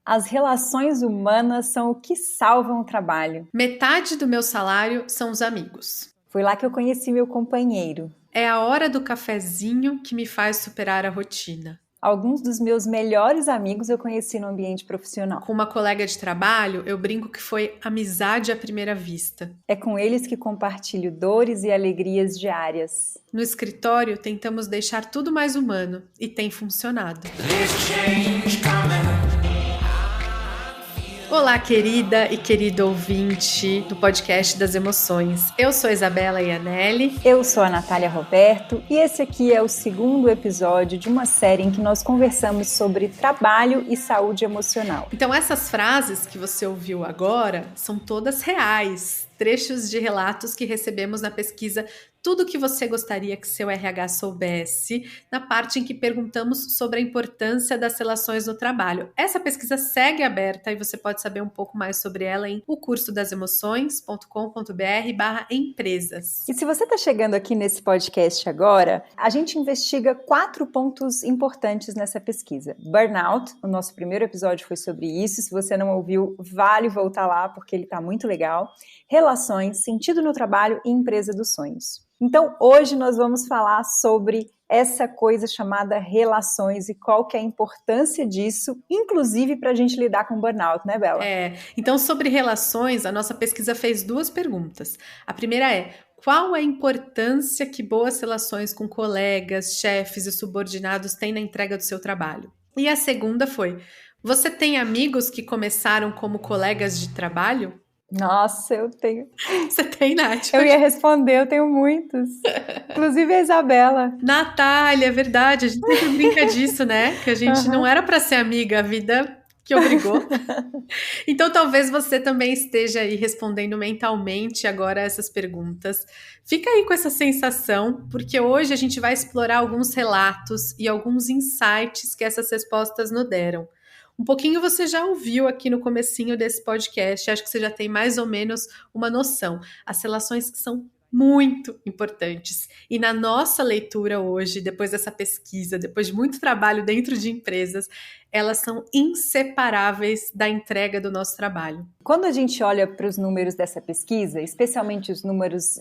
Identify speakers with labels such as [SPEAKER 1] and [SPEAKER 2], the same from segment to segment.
[SPEAKER 1] As relações humanas são o que salvam o trabalho.
[SPEAKER 2] Metade do meu salário são os amigos.
[SPEAKER 1] Foi lá que eu conheci meu companheiro.
[SPEAKER 2] É a hora do cafezinho que me faz superar a rotina.
[SPEAKER 1] Alguns dos meus melhores amigos eu conheci no ambiente profissional.
[SPEAKER 2] Com uma colega de trabalho, eu brinco que foi amizade à primeira vista.
[SPEAKER 1] É com eles que compartilho dores e alegrias diárias.
[SPEAKER 2] No escritório, tentamos deixar tudo mais humano e tem funcionado. Olá, querida e querido ouvinte do podcast das emoções. Eu sou Isabela Ianelli.
[SPEAKER 1] Eu sou a Natália Roberto e esse aqui é o segundo episódio de uma série em que nós conversamos sobre trabalho e saúde emocional.
[SPEAKER 2] Então, essas frases que você ouviu agora são todas reais, trechos de relatos que recebemos na pesquisa Tudo o que você gostaria que seu RH soubesse, na parte em que perguntamos sobre a importância das relações no trabalho. Essa pesquisa segue aberta e você pode saber um pouco mais sobre ela em ocursodasemoções.com.br/empresas.
[SPEAKER 1] E se você está chegando aqui nesse podcast agora, a gente investiga 4 pontos importantes nessa pesquisa. Burnout, o nosso primeiro episódio foi sobre isso. Se você não ouviu, vale voltar lá porque ele está muito legal. Relações, sentido no trabalho e empresa dos sonhos. Então, hoje nós vamos falar sobre essa coisa chamada relações e qual que é a importância disso, inclusive para a gente lidar com burnout, né, Bela?
[SPEAKER 2] Então sobre relações, a nossa pesquisa fez 2 perguntas. A primeira é: qual a importância que boas relações com colegas, chefes e subordinados têm na entrega do seu trabalho? E a segunda foi: você tem amigos que começaram como colegas de trabalho?
[SPEAKER 1] Nossa, eu tenho.
[SPEAKER 2] Você tem, Nath?
[SPEAKER 1] Eu ia responder, eu tenho muitos. Inclusive a Isabela.
[SPEAKER 2] Natália, é verdade. A gente sempre brinca disso, né? Que a gente não era para ser amiga, a vida que obrigou. Então, talvez você também esteja aí respondendo mentalmente agora essas perguntas. Fica aí com essa sensação, porque hoje a gente vai explorar alguns relatos e alguns insights que essas respostas nos deram. Um pouquinho você já ouviu aqui no comecinho desse podcast, acho que você já tem mais ou menos uma noção. As relações são muito importantes. E na nossa leitura hoje, depois dessa pesquisa, depois de muito trabalho dentro de empresas, elas são inseparáveis da entrega do nosso trabalho.
[SPEAKER 1] Quando a gente olha para os números dessa pesquisa, especialmente os números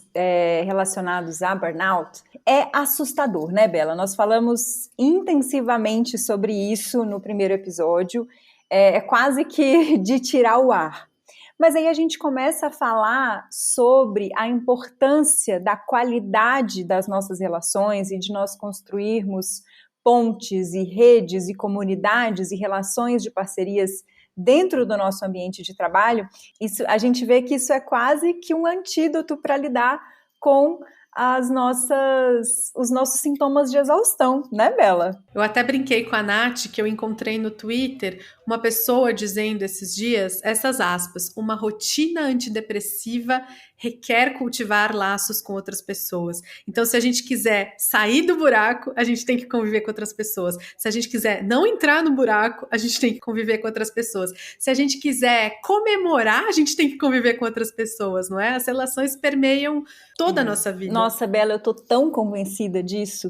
[SPEAKER 1] relacionados a burnout, é assustador, né, Bela? Nós falamos intensivamente sobre isso no primeiro episódio, é quase que de tirar o ar. Mas aí a gente começa a falar sobre a importância da qualidade das nossas relações e de nós construirmos pontes e redes e comunidades e relações de parcerias dentro do nosso ambiente de trabalho. Isso, a gente vê que isso é quase que um antídoto para lidar com os nossos sintomas de exaustão, né, Bela?
[SPEAKER 2] Eu até brinquei com a Nath que eu encontrei no Twitter uma pessoa dizendo esses dias, essas aspas: uma rotina antidepressiva requer cultivar laços com outras pessoas. Então, se a gente quiser sair do buraco, a gente tem que conviver com outras pessoas. Se a gente quiser não entrar no buraco, a gente tem que conviver com outras pessoas. Se a gente quiser comemorar, a gente tem que conviver com outras pessoas, não é? As relações permeiam toda a nossa vida.
[SPEAKER 1] Nossa, Bela, eu tô tão convencida disso.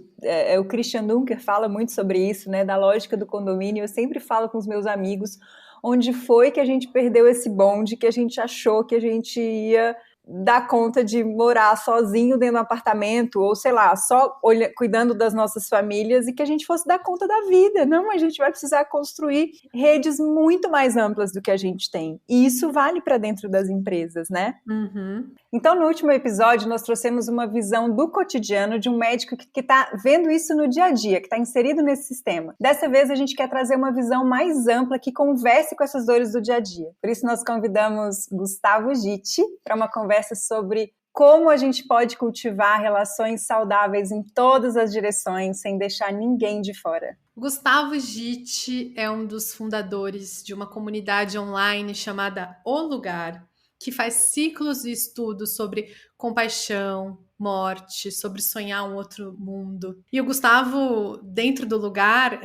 [SPEAKER 1] O Christian Dunker fala muito sobre isso, né, da lógica do condomínio. Eu sempre falo com os meus amigos onde foi que a gente perdeu esse bonde, que a gente achou que a gente ia dar conta de morar sozinho dentro do apartamento, ou sei lá, só cuidando das nossas famílias, e que a gente fosse dar conta da vida. Não, a gente vai precisar construir redes muito mais amplas do que a gente tem. E isso vale para dentro das empresas, né?
[SPEAKER 2] Uhum.
[SPEAKER 1] Então, no último episódio, nós trouxemos uma visão do cotidiano de um médico que está vendo isso no dia a dia, que está inserido nesse sistema. Dessa vez, a gente quer trazer uma visão mais ampla que converse com essas dores do dia a dia. Por isso, nós convidamos Gustavo Gitti para uma conversa sobre como a gente pode cultivar relações saudáveis em todas as direções, sem deixar ninguém de fora.
[SPEAKER 2] Gustavo Gitti é um dos fundadores de uma comunidade online chamada O Lugar, que faz ciclos de estudos sobre compaixão, morte, sobre sonhar um outro mundo. E o Gustavo, dentro do Lugar,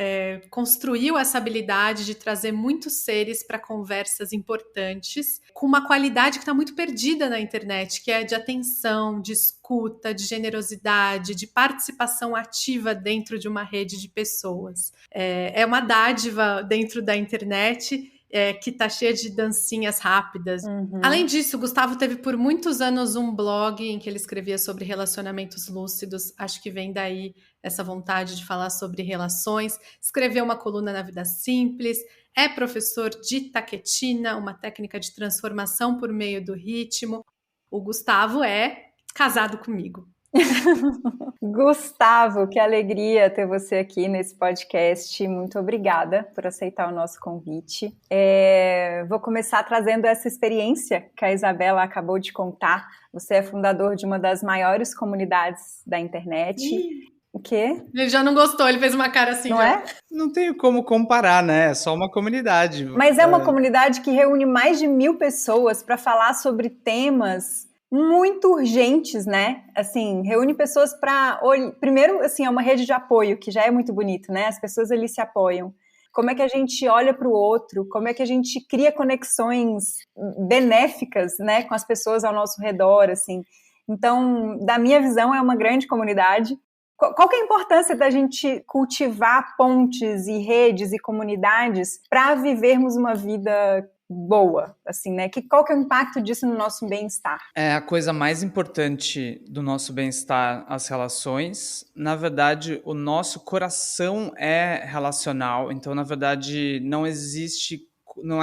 [SPEAKER 2] construiu essa habilidade de trazer muitos seres para conversas importantes, com uma qualidade que está muito perdida na internet, que é de atenção, de escuta, de generosidade, de participação ativa dentro de uma rede de pessoas. É uma dádiva dentro da internet que tá cheia de dancinhas rápidas. Além disso, o Gustavo teve por muitos anos um blog em que ele escrevia sobre relacionamentos lúcidos. Acho que vem daí essa vontade de falar sobre relações. Escreveu uma coluna na Vida Simples. É professor de taquetina, uma técnica de transformação por meio do ritmo. O Gustavo é casado comigo.
[SPEAKER 1] Gustavo, que alegria ter você aqui nesse podcast. Muito obrigada por aceitar o nosso convite. Vou começar trazendo essa experiência que a Isabela acabou de contar. Você é fundador de uma das maiores comunidades da internet. O quê?
[SPEAKER 2] Ele já não gostou, ele fez uma cara assim.
[SPEAKER 1] Não
[SPEAKER 2] já.
[SPEAKER 1] é?
[SPEAKER 3] Não tenho como comparar, né? É só uma comunidade.
[SPEAKER 1] Mas é uma comunidade que reúne mais de 1.000 pessoas para falar sobre temas muito urgentes, né? Assim, reúne pessoas para... Primeiro, assim, é uma rede de apoio, que já é muito bonito, né? As pessoas ali se apoiam. Como é que a gente olha para o outro? Como é que a gente cria conexões benéficas, né, com as pessoas ao nosso redor, assim? Então, da minha visão, é uma grande comunidade. Qual que é a importância da gente cultivar pontes e redes e comunidades para vivermos uma vida boa, assim, né? Qual que é o impacto disso no nosso bem-estar?
[SPEAKER 3] É a coisa mais importante do nosso bem-estar, as relações. Na verdade, o nosso coração é relacional. Então, na verdade, não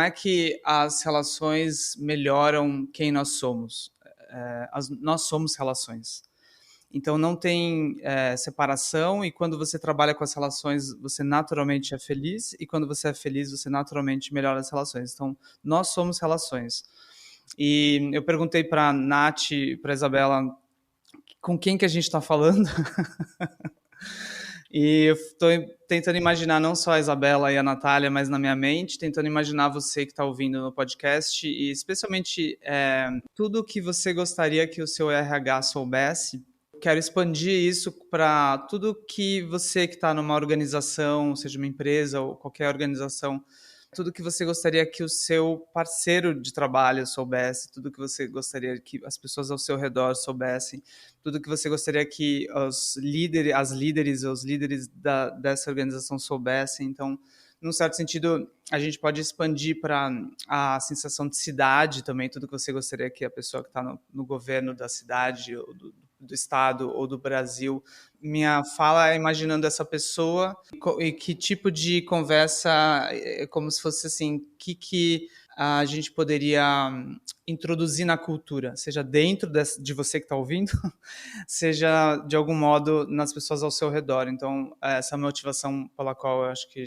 [SPEAKER 3] é que as relações melhoram quem nós somos. Nós somos relações. Então, não tem separação, e quando você trabalha com as relações, você naturalmente é feliz, e quando você é feliz, você naturalmente melhora as relações. Então, nós somos relações. E eu perguntei para a Nath, para a Isabela, com quem que a gente está falando? E eu estou tentando imaginar não só a Isabela e a Natália, mas na minha mente, tentando imaginar você que está ouvindo no podcast, e especialmente tudo que você gostaria que o seu RH soubesse. Quero expandir isso para tudo que você que está numa organização, seja uma empresa ou qualquer organização, tudo que você gostaria que o seu parceiro de trabalho soubesse, tudo que você gostaria que as pessoas ao seu redor soubessem, tudo que você gostaria que os líderes dessa organização soubessem. Então, num certo sentido, a gente pode expandir para a sensação de cidade também, tudo que você gostaria que a pessoa que está no governo da cidade ou do estado ou do Brasil. Minha fala é imaginando essa pessoa e que tipo de conversa, como se fosse assim, que a gente poderia introduzir na cultura, seja dentro de você que está ouvindo, seja de algum modo nas pessoas ao seu redor. Então, essa é a motivação pela qual eu acho que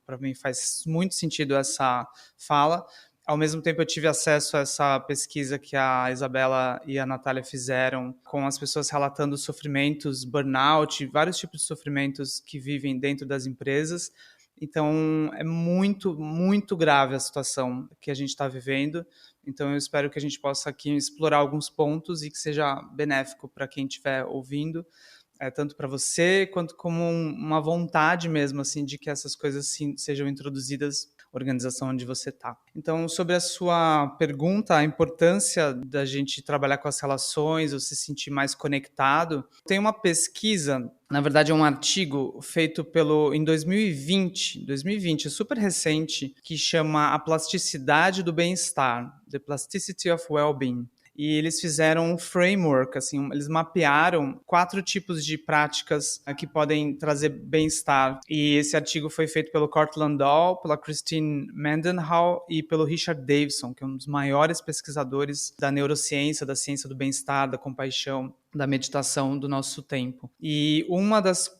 [SPEAKER 3] para mim faz muito sentido essa fala. Ao mesmo tempo, eu tive acesso a essa pesquisa que a Isabela e a Natália fizeram com as pessoas relatando sofrimentos, burnout, vários tipos de sofrimentos que vivem dentro das empresas. Então, é muito, muito grave a situação que a gente está vivendo. Então, eu espero que a gente possa aqui explorar alguns pontos e que seja benéfico para quem estiver ouvindo, tanto para você quanto como uma vontade mesmo, assim, de que essas coisas sejam introduzidas organização onde você está. Então, sobre a sua pergunta, a importância da gente trabalhar com as relações, ou se sentir mais conectado, tem uma pesquisa, na verdade é um artigo feito em 2020, é super recente, que chama A Plasticidade do Bem-Estar, The Plasticity of Well-Being. E eles fizeram um framework, assim, eles mapearam 4 tipos de práticas que podem trazer bem-estar. E esse artigo foi feito pelo Cortland Dahl, pela Christine Mendenhall e pelo Richard Davidson, que é um dos maiores pesquisadores da neurociência, da ciência do bem-estar, da compaixão, da meditação do nosso tempo. E uma das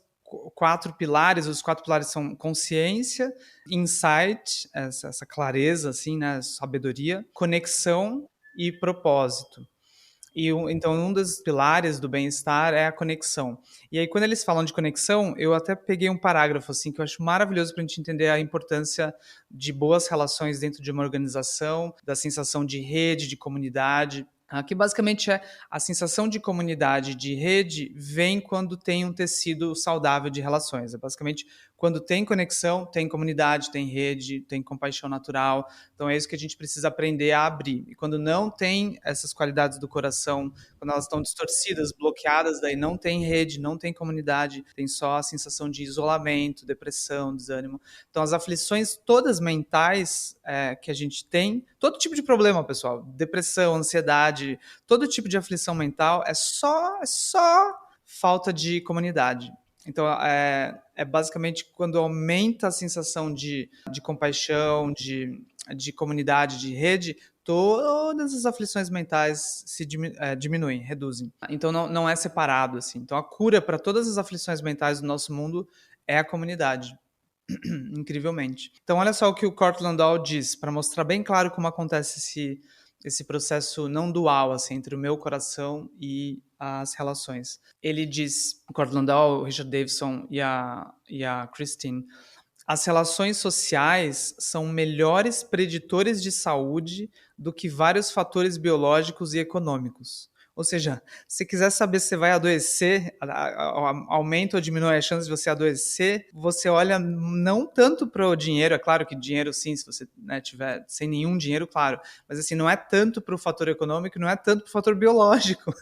[SPEAKER 3] 4 pilares, os 4 pilares são consciência, insight, essa clareza, assim, né, sabedoria, conexão e propósito. Então, um dos pilares do bem-estar é a conexão. E aí, quando eles falam de conexão, eu até peguei um parágrafo assim, que eu acho maravilhoso para a gente entender a importância de boas relações dentro de uma organização, da sensação de rede, de comunidade. Que basicamente é a sensação de comunidade, de rede, vem quando tem um tecido saudável de relações. É basicamente Quando tem conexão, tem comunidade, tem rede, tem compaixão natural. Então é isso que a gente precisa aprender a abrir. E quando não tem essas qualidades do coração, quando elas estão distorcidas, bloqueadas, daí não tem rede, não tem comunidade, tem só a sensação de isolamento, depressão, desânimo. Então as aflições todas mentais que a gente tem, todo tipo de problema, pessoal, depressão, ansiedade, todo tipo de aflição mental é só falta de comunidade. Então, é basicamente quando aumenta a sensação de compaixão, de comunidade, de rede, todas as aflições mentais se diminuem, reduzem. Então, não é separado, assim. Então, a cura para todas as aflições mentais do nosso mundo é a comunidade. Incrivelmente. Então, olha só o que o Courtland Doll diz, para mostrar bem claro como acontece esse processo não dual, assim, entre o meu coração e as relações. Ele diz, o Courtland Doll, o Richard Davidson e a Christine, as relações sociais são melhores preditores de saúde do que vários fatores biológicos e econômicos. Ou seja, se quiser saber se você vai adoecer, aumenta ou diminui a chance de você adoecer, você olha não tanto para o dinheiro, é claro que dinheiro sim, se você tiver sem nenhum dinheiro, claro, mas assim, não é tanto para o fator econômico, não é tanto para o fator biológico.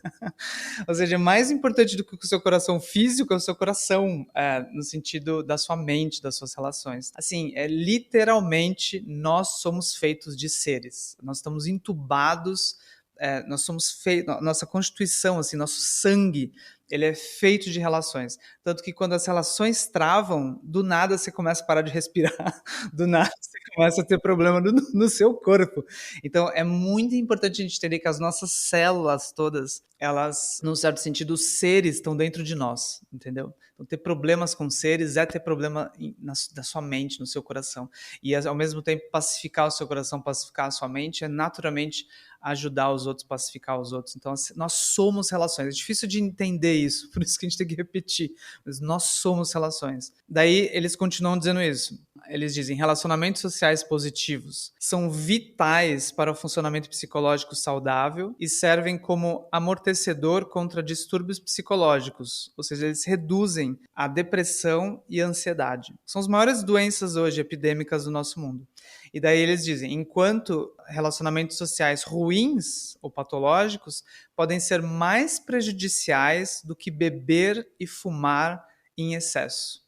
[SPEAKER 3] Ou seja, mais importante do que o seu coração físico é o seu coração, no sentido da sua mente, das suas relações. Assim, literalmente, nós somos feitos de seres. Nós estamos entubados, nós somos feitos, nossa constituição, assim, nosso sangue, ele é feito de relações. Tanto que quando as relações travam, do nada você começa a parar de respirar, do nada você começa a ter problema no seu corpo. Então, é muito importante a gente entender que as nossas células todas, elas, num certo sentido, os seres estão dentro de nós, entendeu? Então, ter problemas com seres é ter problema da sua mente, no seu coração. E, ao mesmo tempo, pacificar o seu coração, pacificar a sua mente, é naturalmente ajudar os outros, pacificar os outros. Então, nós somos relações. É difícil de entender isso, por isso que a gente tem que repetir. Mas nós somos relações. Daí, eles continuam dizendo isso. Eles dizem, relacionamentos sociais positivos são vitais para o funcionamento psicológico saudável e servem como amortecedor contra distúrbios psicológicos, ou seja, eles reduzem a depressão e a ansiedade. São as maiores doenças hoje epidêmicas do nosso mundo. E daí eles dizem, enquanto relacionamentos sociais ruins ou patológicos podem ser mais prejudiciais do que beber e fumar em excesso.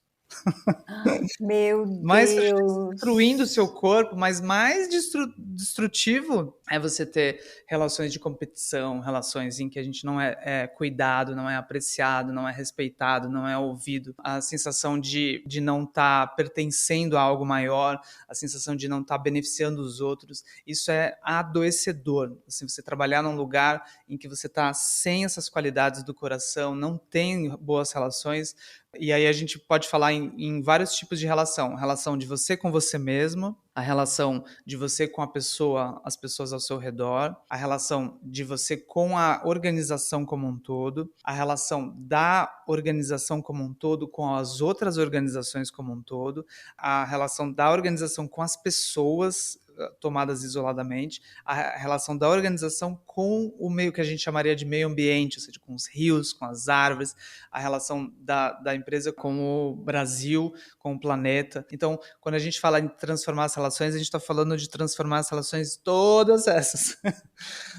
[SPEAKER 1] Meu
[SPEAKER 3] Mais
[SPEAKER 1] Deus!
[SPEAKER 3] destruindo o seu corpo, mas mais destrutivo é você ter relações de competição, relações em que a gente não é cuidado, não é apreciado, não é respeitado, não é ouvido. A sensação de não estar pertencendo a algo maior, a sensação de não estar beneficiando os outros, isso é adoecedor. Assim, você trabalhar num lugar em que você está sem essas qualidades do coração, não tem boas relações. E aí a gente pode falar em vários tipos de relação. A relação de você com você mesmo, a relação de você com as pessoas ao seu redor, a relação de você com a organização como um todo, a relação da organização como um todo com as outras organizações como um todo, a relação da organização com as pessoas tomadas isoladamente, a relação da organização com o meio que a gente chamaria de meio ambiente, ou seja, com os rios, com as árvores, a relação da empresa com o Brasil, com o planeta. Então, quando a gente fala em transformar as relações, a gente está falando de transformar as relações todas essas.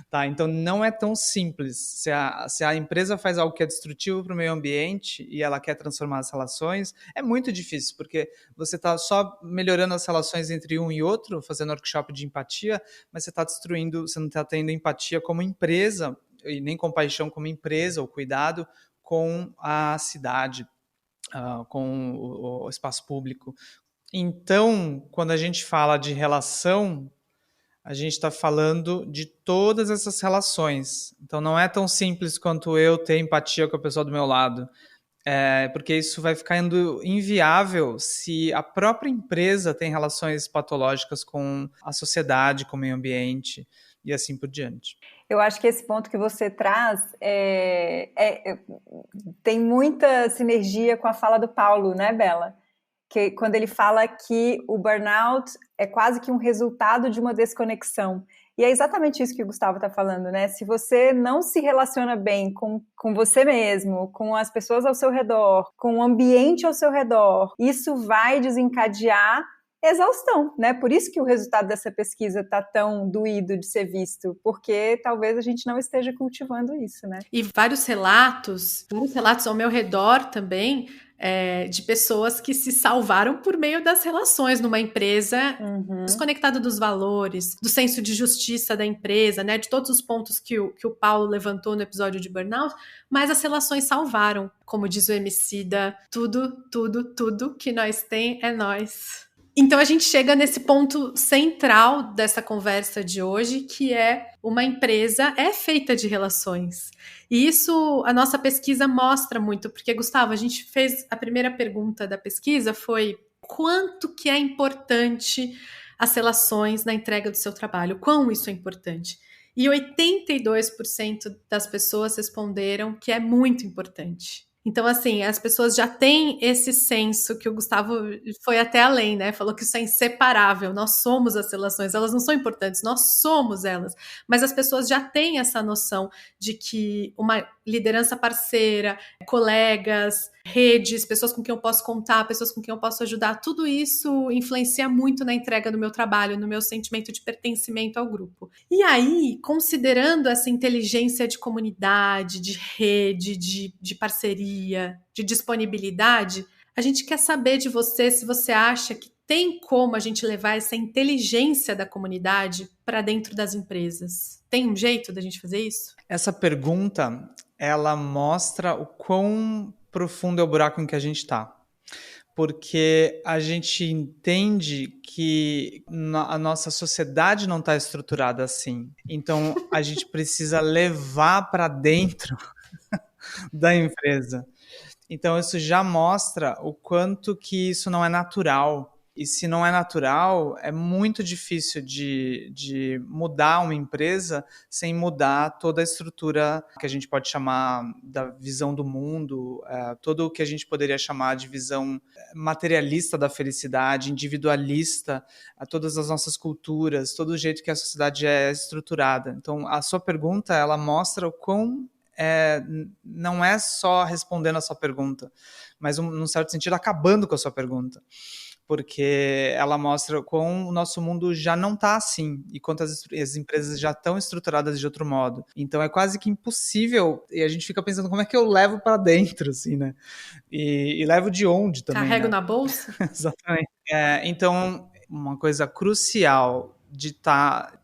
[SPEAKER 3] Tá? Então, não é tão simples. Se a empresa faz algo que é destrutivo para o meio ambiente e ela quer transformar as relações, é muito difícil, porque você está só melhorando as relações entre um e outro, fazendo workshop de empatia, mas você está destruindo, você não está tendo empatia como empresa, e nem compaixão como empresa, ou cuidado com a cidade, com o espaço público. Então, quando a gente fala de relação, a gente está falando de todas essas relações. Então, não é tão simples quanto eu ter empatia com a pessoa do meu lado. Porque isso vai ficando inviável se a própria empresa tem relações patológicas com a sociedade, com o meio ambiente e assim por diante.
[SPEAKER 1] Eu acho que esse ponto que você traz tem muita sinergia com a fala do Paulo, né, Bela? Que quando ele fala que o burnout é quase que um resultado de uma desconexão. E é exatamente isso que o Gustavo está falando, né? Se você não se relaciona bem com você mesmo, com as pessoas ao seu redor, com o ambiente ao seu redor, isso vai desencadear exaustão, né? Por isso que o resultado dessa pesquisa está tão doído de ser visto, porque talvez a gente não esteja cultivando isso, né?
[SPEAKER 2] E vários relatos ao meu redor também, de pessoas que se salvaram por meio das relações numa empresa, desconectado dos valores, do senso de justiça da empresa, né? De todos os pontos que o Paulo levantou no episódio de burnout, mas as relações salvaram. Como diz o Emicida, tudo que nós tem é nós. Então a gente chega nesse ponto central dessa conversa de hoje, que é uma empresa é feita de relações. E isso a nossa pesquisa mostra muito, porque, Gustavo, a gente fez a primeira pergunta da pesquisa foi quanto que é importante as relações na entrega do seu trabalho, quão isso é importante. E 82% das pessoas responderam que é muito importante. Então, assim, as pessoas já têm esse senso que o Gustavo foi até além, né? Falou que isso é inseparável, nós somos as relações, elas não são importantes, nós somos elas. Mas as pessoas já têm essa noção de que uma liderança parceira, colegas, redes, pessoas com quem eu posso contar, pessoas com quem eu posso ajudar, tudo isso influencia muito na entrega do meu trabalho, no meu sentimento de pertencimento ao grupo. E aí, considerando essa inteligência de comunidade, de rede, de parceria, de disponibilidade, a gente quer saber de você se você acha que tem como a gente levar essa inteligência da comunidade para dentro das empresas. Tem um jeito da gente fazer isso?
[SPEAKER 3] Essa pergunta, ela mostra o quão profundo é o buraco em que a gente está. Porque a gente entende que a nossa sociedade não está estruturada assim. Então, a gente precisa levar para dentro da empresa. Então, isso já mostra o quanto que isso não é natural. E se não é natural, é muito difícil de mudar uma empresa sem mudar toda a estrutura que a gente pode chamar da visão do mundo, todo o que a gente poderia chamar de visão materialista da felicidade, individualista, a todas as nossas culturas, todo o jeito que a sociedade é estruturada. Então, a sua pergunta, ela mostra o quão não é só respondendo a sua pergunta, mas, num certo sentido, acabando com a sua pergunta. Porque ela mostra como o nosso mundo já não está assim e quantas as empresas já estão estruturadas de outro modo. Então é quase que impossível e a gente fica pensando como é que eu levo para dentro, assim, né? E levo de onde também,
[SPEAKER 2] Carrego
[SPEAKER 3] né?
[SPEAKER 2] na bolsa?
[SPEAKER 3] Exatamente. Então, uma coisa crucial de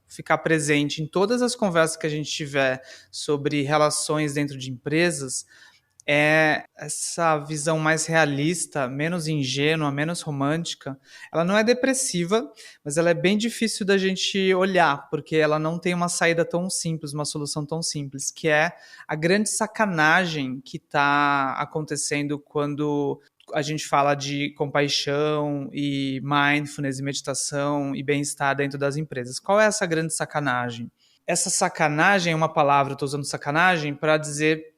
[SPEAKER 3] ficar presente em todas as conversas que a gente tiver sobre relações dentro de empresas é essa visão mais realista, menos ingênua, menos romântica. Ela não é depressiva, mas ela é bem difícil da gente olhar, porque ela não tem uma saída tão simples, uma solução tão simples, que é a grande sacanagem que está acontecendo quando a gente fala de compaixão e mindfulness e meditação e bem-estar dentro das empresas. Qual é essa grande sacanagem? Essa sacanagem é uma palavra, eu estou usando sacanagem para dizer,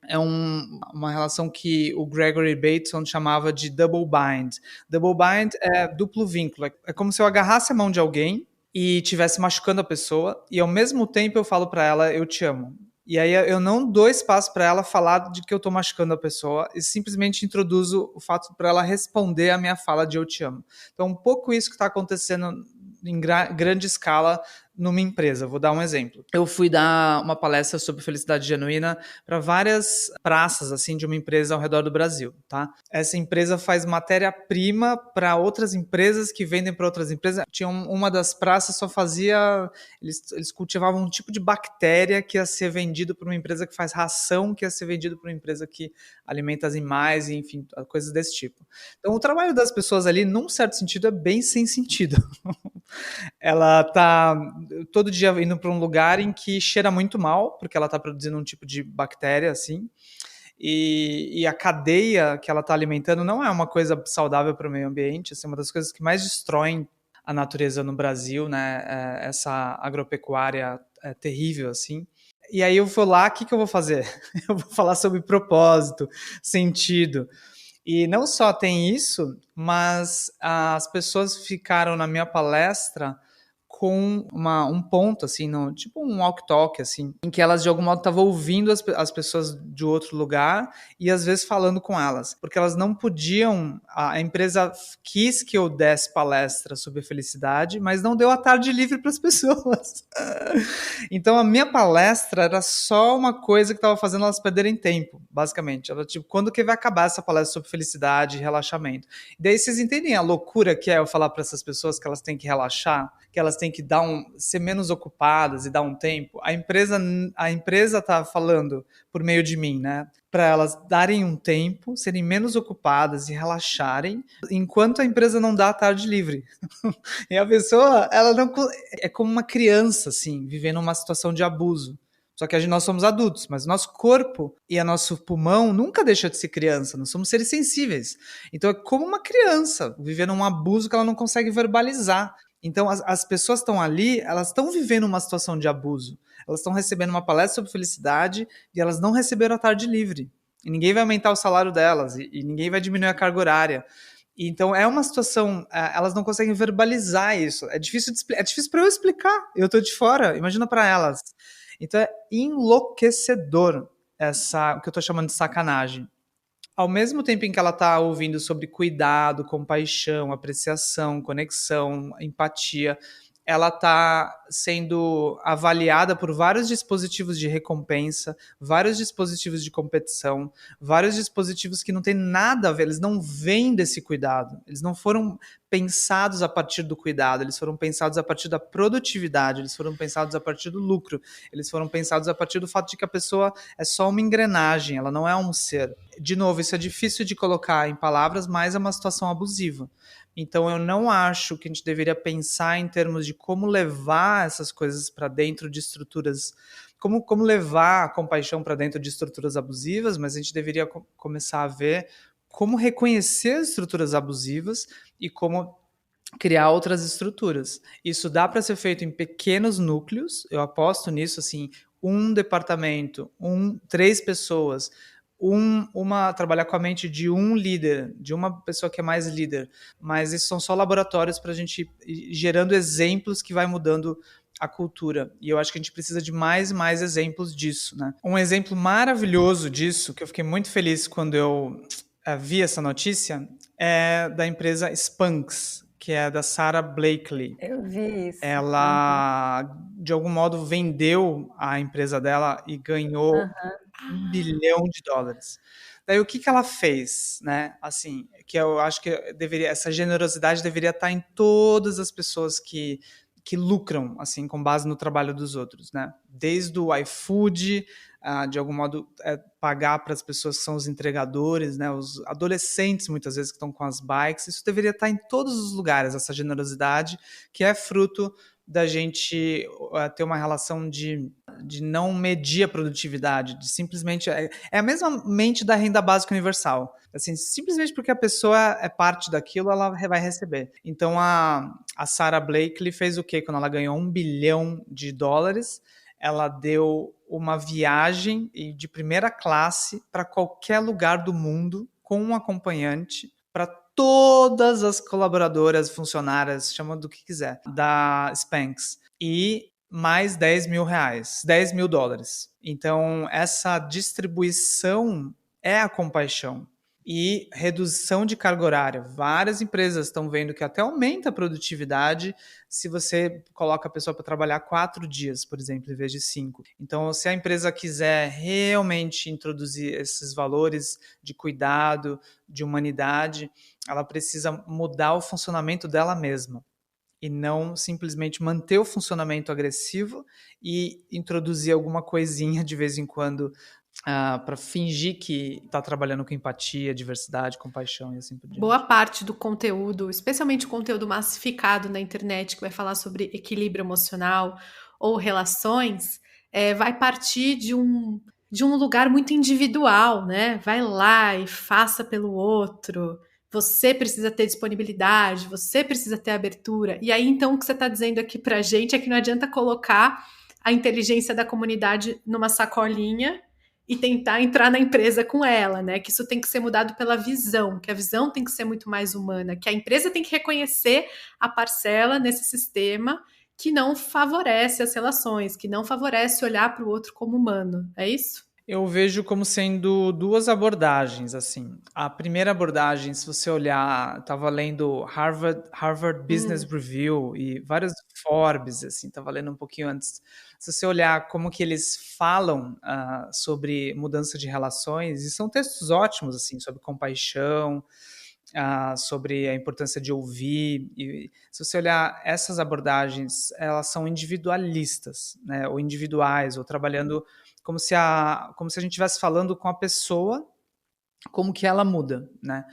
[SPEAKER 3] uma relação que o Gregory Bateson chamava de double bind. Double bind é duplo vínculo, é como se eu agarrasse a mão de alguém e estivesse machucando a pessoa e ao mesmo tempo eu falo para ela, eu te amo. E aí eu não dou espaço para ela falar de que eu estou machucando a pessoa e simplesmente introduzo o fato para ela responder a minha fala de eu te amo. Então, um pouco isso que está acontecendo em grande escala numa empresa. Vou dar um exemplo. Eu fui dar uma palestra sobre felicidade genuína para várias praças assim de uma empresa ao redor do Brasil, tá? Essa empresa faz matéria-prima para outras empresas que vendem para outras empresas. Tinha uma das praças só fazia... Eles cultivavam um tipo de bactéria que ia ser vendido para uma empresa que faz ração, que ia ser vendido para uma empresa que alimenta animais, enfim, coisas desse tipo. Então, o trabalho das pessoas ali, num certo sentido, é bem sem sentido. Ela tá todo dia indo para um lugar em que cheira muito mal, porque ela está produzindo um tipo de bactéria, assim, e a cadeia que ela está alimentando não é uma coisa saudável para o meio ambiente, assim, uma das coisas que mais destroem a natureza no Brasil, né, essa agropecuária terrível, assim. E aí eu vou lá, o que eu vou fazer? Eu vou falar sobre propósito, sentido. E não só tem isso, mas as pessoas ficaram na minha palestra com um ponto, assim, tipo um walk-talk, assim, em que elas, de algum modo, estavam ouvindo as pessoas de outro lugar e, às vezes, falando com elas. Porque elas não podiam... A empresa quis que eu desse palestra sobre felicidade, mas não deu a tarde livre para as pessoas. Então, a minha palestra era só uma coisa que estava fazendo elas perderem tempo, basicamente. Ela, tipo, quando que vai acabar essa palestra sobre felicidade e relaxamento? E daí vocês entendem a loucura que é eu falar para essas pessoas que elas têm que relaxar, que elas têm que ser menos ocupadas e dar um tempo? A empresa tá falando por meio de mim, né? Para elas darem um tempo, serem menos ocupadas e relaxarem, enquanto a empresa não dá a tarde livre. E a pessoa, ela não... É como uma criança, assim, vivendo uma situação de abuso. Só que nós somos adultos, mas o nosso corpo e o nosso pulmão nunca deixa de ser criança, nós somos seres sensíveis. Então é como uma criança vivendo um abuso que ela não consegue verbalizar. Então as pessoas estão ali, elas estão vivendo uma situação de abuso. Elas estão recebendo uma palestra sobre felicidade e elas não receberam a tarde livre. E ninguém vai aumentar o salário delas e ninguém vai diminuir a carga horária. Então é uma situação, elas não conseguem verbalizar isso. É difícil para eu explicar. Eu estou de fora, imagina para elas. Então é enlouquecedor o que eu estou chamando de sacanagem. Ao mesmo tempo em que ela está ouvindo sobre cuidado, compaixão, apreciação, conexão, empatia, ela está sendo avaliada por vários dispositivos de recompensa, vários dispositivos de competição, vários dispositivos que não têm nada a ver, eles não vêm desse cuidado, eles não foram pensados a partir do cuidado, eles foram pensados a partir da produtividade, eles foram pensados a partir do lucro, eles foram pensados a partir do fato de que a pessoa é só uma engrenagem, ela não é um ser. De novo, isso é difícil de colocar em palavras, mas é uma situação abusiva. Então, eu não acho que a gente deveria pensar em termos de como levar essas coisas para dentro de estruturas, como levar a compaixão para dentro de estruturas abusivas, mas a gente deveria começar a ver como reconhecer as estruturas abusivas e como criar outras estruturas. Isso dá para ser feito em pequenos núcleos, eu aposto nisso, assim, um departamento, 3 pessoas, trabalhar com a mente de um líder, de uma pessoa que é mais líder, mas esses são só laboratórios para a gente ir gerando exemplos que vai mudando a cultura, e eu acho que a gente precisa de mais e mais exemplos disso, né? Um exemplo maravilhoso disso, que eu fiquei muito feliz quando eu vi essa notícia, é da empresa Spanx, que é da Sara Blakely.
[SPEAKER 1] Eu vi isso.
[SPEAKER 3] Ela, de algum modo, vendeu a empresa dela e ganhou $1 bilhão. Daí o que ela fez, né? Assim, que eu acho que essa generosidade deveria estar em todas as pessoas que lucram, assim, com base no trabalho dos outros, né? Desde o iFood, de algum modo pagar para as pessoas que são os entregadores, né? Os adolescentes, muitas vezes, que estão com as bikes. Isso deveria estar em todos os lugares, essa generosidade, que é fruto da gente ter uma relação de não medir a produtividade, de simplesmente... É a mesma mente da renda básica universal. Assim, simplesmente porque a pessoa é parte daquilo, ela vai receber. Então, a Sara Blakely fez o quê? Quando ela ganhou $1 bilhão, ela deu uma viagem de primeira classe para qualquer lugar do mundo, com um acompanhante, para todas as colaboradoras, funcionárias, chama do que quiser, da Spanx. E mais $10 mil. $10 mil. Então, essa distribuição é a compaixão. E redução de carga horária. Várias empresas estão vendo que até aumenta a produtividade se você coloca a pessoa para trabalhar 4 dias, por exemplo, em vez de 5. Então, se a empresa quiser realmente introduzir esses valores de cuidado, de humanidade, ela precisa mudar o funcionamento dela mesma e não simplesmente manter o funcionamento agressivo e introduzir alguma coisinha de vez em quando para fingir que está trabalhando com empatia, diversidade, compaixão e assim por diante.
[SPEAKER 2] Boa parte do conteúdo, especialmente o conteúdo massificado na internet, que vai falar sobre equilíbrio emocional ou relações, vai partir de um lugar muito individual, né? Vai lá e faça pelo outro. Você precisa ter disponibilidade, você precisa ter abertura. E aí, então, o que você está dizendo aqui pra gente é que não adianta colocar a inteligência da comunidade numa sacolinha e tentar entrar na empresa com ela, né? Que isso tem que ser mudado pela visão, que a visão tem que ser muito mais humana, que a empresa tem que reconhecer a parcela nesse sistema que não favorece as relações, que não favorece olhar para o outro como humano. É isso?
[SPEAKER 3] Eu vejo como sendo duas abordagens, assim. A primeira abordagem, se você olhar, estava lendo Harvard Business Review e vários Forbes, assim, estava lendo um pouquinho antes. Se você olhar como que eles falam sobre mudança de relações, e são textos ótimos, assim, sobre compaixão, sobre a importância de ouvir. E se você olhar essas abordagens, elas são individualistas, né, ou individuais, ou trabalhando como se a gente estivesse falando com a pessoa, como que ela muda, né?